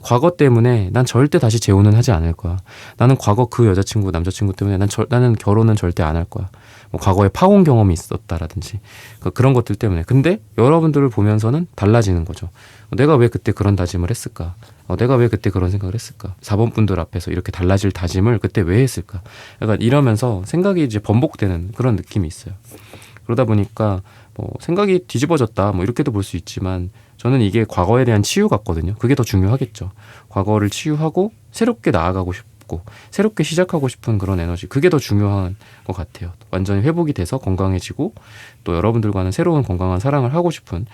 과거 때문에 난 절대 다시 재혼은 하지 않을 거야. 나는 과거 그 여자친구, 남자친구 때문에 나는 결혼은 절대 안 할 거야. 뭐 과거에 파혼 경험이 있었다라든지 그런 것들 때문에. 근데 여러분들을 보면서는 달라지는 거죠. 내가 왜 그때 그런 다짐을 했을까? 내가 왜 그때 그런 생각을 했을까? 4번 분들 앞에서 이렇게 달라질 다짐을 그때 왜 했을까? 약간 이러면서 생각이 이제 번복되는 그런 느낌이 있어요. 그러다 보니까 생각이 뒤집어졌다 뭐 이렇게도 볼 수 있지만, 저는 이게 과거에 대한 치유 같거든요. 그게 더 중요하겠죠. 과거를 치유하고 새롭게 나아가고 싶고 새롭게 시작하고 싶은 그런 에너지, 그게 더 중요한 것 같아요. 완전히 회복이 돼서 건강해지고 또 여러분들과는 새로운 건강한 사랑을 하고 싶은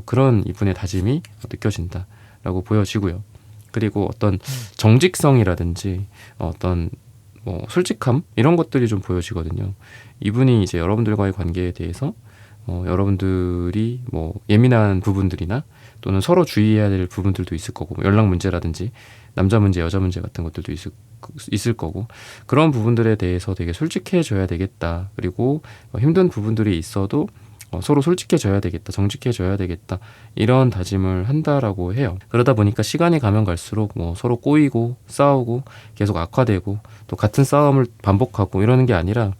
그런 이분의 다짐이 느껴진다라고 보여지고요. 그리고 어떤 정직성이라든지 어떤 솔직함 이런 것들이 좀 보여지거든요. 이분이 이제 여러분들과의 관계에 대해서 여러분들이 뭐 예민한 부분들이나 또는 서로 주의해야 될 부분들도 있을 거고, 뭐 연락 문제라든지 남자 문제, 여자 문제 같은 것들도 있을 거고, 그런 부분들에 대해서 되게 솔직해져야 되겠다. 그리고 힘든 부분들이 있어도 서로 솔직해져야 되겠다, 정직해져야 되겠다, 이런 다짐을 한다라고 해요. 그러다 보니까 시간이 가면 갈수록 서로 꼬이고 싸우고 계속 악화되고 또 같은 싸움을 반복하고 이러는 게 아니라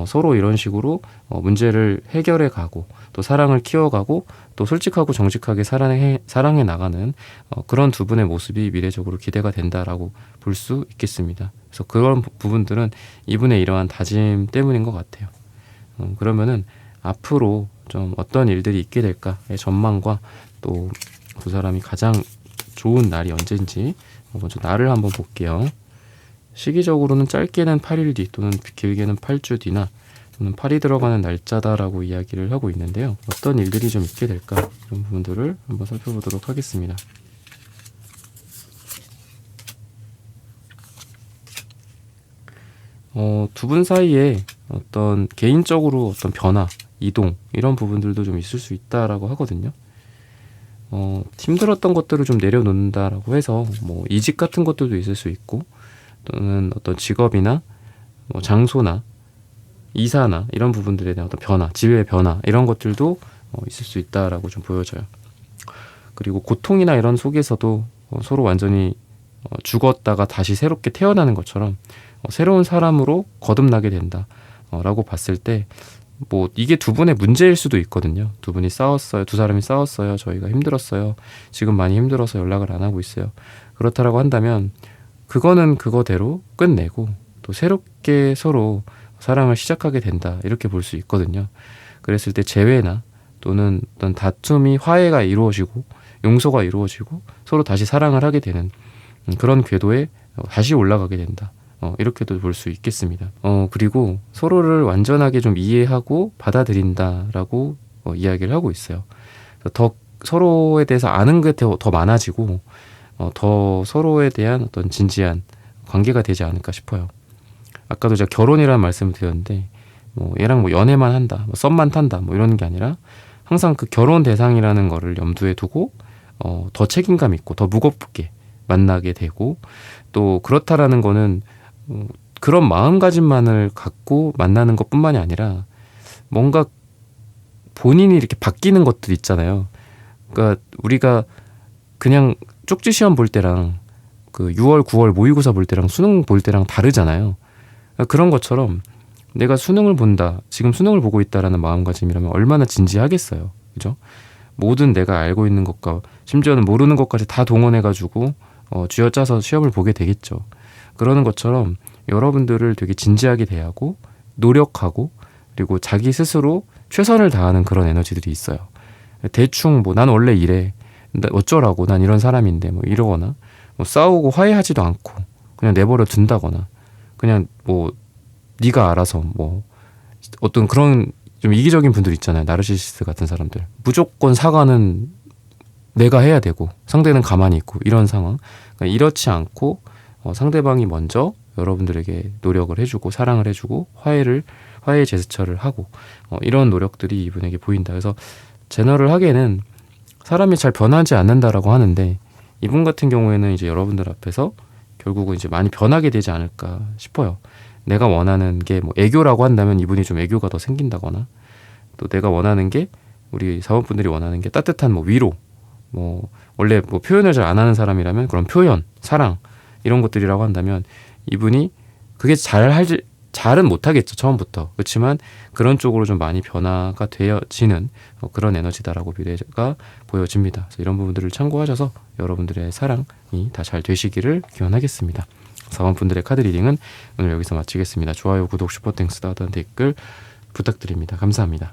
서로 이런 식으로 문제를 해결해 가고 또 사랑을 키워가고 또 솔직하고 정직하게 사랑해 나가는 그런 두 분의 모습이 미래적으로 기대가 된다라고 볼 수 있겠습니다. 그래서 그런 부분들은 이분의 이러한 다짐 때문인 것 같아요. 그러면은 앞으로 좀 어떤 일들이 있게 될까의 전망과 또 두 사람이 가장 좋은 날이 언제인지 먼저 날을 한번 볼게요. 시기적으로는 짧게는 8일 뒤 또는 길게는 8주 뒤나 또는 8이 들어가는 날짜다라고 이야기를 하고 있는데요. 어떤 일들이 좀 있게 될까? 이런 부분들을 한번 살펴보도록 하겠습니다. 두 분 사이에 어떤 개인적으로 어떤 변화, 이동 이런 부분들도 좀 있을 수 있다라고 하거든요. 힘들었던 것들을 좀 내려놓는다라고 해서 뭐 이직 같은 것들도 있을 수 있고 또는 어떤 직업이나 뭐 장소나 이사나 이런 부분들에 대한 어떤 변화, 집의 변화 이런 것들도 있을 수 있다라고 좀 보여져요. 그리고 고통이나 이런 속에서도 서로 완전히 죽었다가 다시 새롭게 태어나는 것처럼 새로운 사람으로 거듭나게 된다 라고 봤을 때 뭐 이게 두 분의 문제일 수도 있거든요. 두 분이 싸웠어요. 두 사람이 싸웠어요. 저희가 힘들었어요. 지금 많이 힘들어서 연락을 안 하고 있어요. 그렇다라고 한다면 그거는 그거대로 끝내고 또 새롭게 서로 사랑을 시작하게 된다 이렇게 볼 수 있거든요. 그랬을 때 재회나 또는 어떤 다툼이 화해가 이루어지고 용서가 이루어지고 서로 다시 사랑을 하게 되는 그런 궤도에 다시 올라가게 된다. 이렇게도 볼 수 있겠습니다. 그리고 서로를 완전하게 좀 이해하고 받아들인다라고 이야기를 하고 있어요. 더 서로에 대해서 아는 게 더 많아지고 더 서로에 대한 어떤 진지한 관계가 되지 않을까 싶어요. 아까도 제가 결혼이라는 말씀을 드렸는데 뭐 얘랑 뭐 연애만 한다, 뭐 썸만 탄다, 뭐 이런 게 아니라 항상 그 결혼 대상이라는 거를 염두에 두고 더 책임감 있고 더 무겁게 만나게 되고 또 그렇다라는 거는 그런 마음가짐만을 갖고 만나는 것뿐만이 아니라 뭔가 본인이 이렇게 바뀌는 것들 있잖아요. 그러니까 우리가 그냥 쪽지 시험 볼 때랑 그 6월, 9월 모의고사 볼 때랑 수능 볼 때랑 다르잖아요. 그러니까 그런 것처럼 내가 수능을 본다, 지금 수능을 보고 있다라는 마음가짐이라면 얼마나 진지하겠어요. 그죠? 모든 내가 알고 있는 것과 심지어는 모르는 것까지 다 동원해가지고 쥐어짜서 시험을 보게 되겠죠. 그러는 것처럼 여러분들을 되게 진지하게 대하고 노력하고 그리고 자기 스스로 최선을 다하는 그런 에너지들이 있어요. 대충 뭐 난 원래 이래, 어쩌라고, 난 이런 사람인데 뭐 이러거나 뭐 싸우고 화해하지도 않고 그냥 내버려 둔다거나 그냥 뭐 네가 알아서 뭐 어떤 그런 좀 이기적인 분들 있잖아요. 나르시시스트 같은 사람들. 무조건 사과는 내가 해야 되고 상대는 가만히 있고 이런 상황. 그러니까 이렇지 않고 상대방이 먼저 여러분들에게 노력을 해주고 사랑을 해주고 화해의 제스처를 하고 이런 노력들이 이분에게 보인다. 그래서 제너럴 하기에는 사람이 잘 변하지 않는다라고 하는데 이분 같은 경우에는 이제 여러분들 앞에서 결국은 이제 많이 변하게 되지 않을까 싶어요. 내가 원하는 게 뭐 애교라고 한다면 이분이 좀 애교가 더 생긴다거나 또 내가 원하는 게 우리 사원분들이 원하는 게 따뜻한 뭐 위로 뭐 원래 뭐 표현을 잘 안 하는 사람이라면 그런 표현, 사랑 이런 것들이라고 한다면 이분이 그게 잘은 못하겠죠. 처음부터. 그렇지만 그런 쪽으로 좀 많이 변화가 되어지는 그런 에너지다라고 미래가 보여집니다. 그래서 이런 부분들을 참고하셔서 여러분들의 사랑이 다 잘 되시기를 기원하겠습니다. 사원분들의 카드 리딩은 오늘 여기서 마치겠습니다. 좋아요, 구독, 슈퍼땡스, 따뜻한 댓글 부탁드립니다. 감사합니다.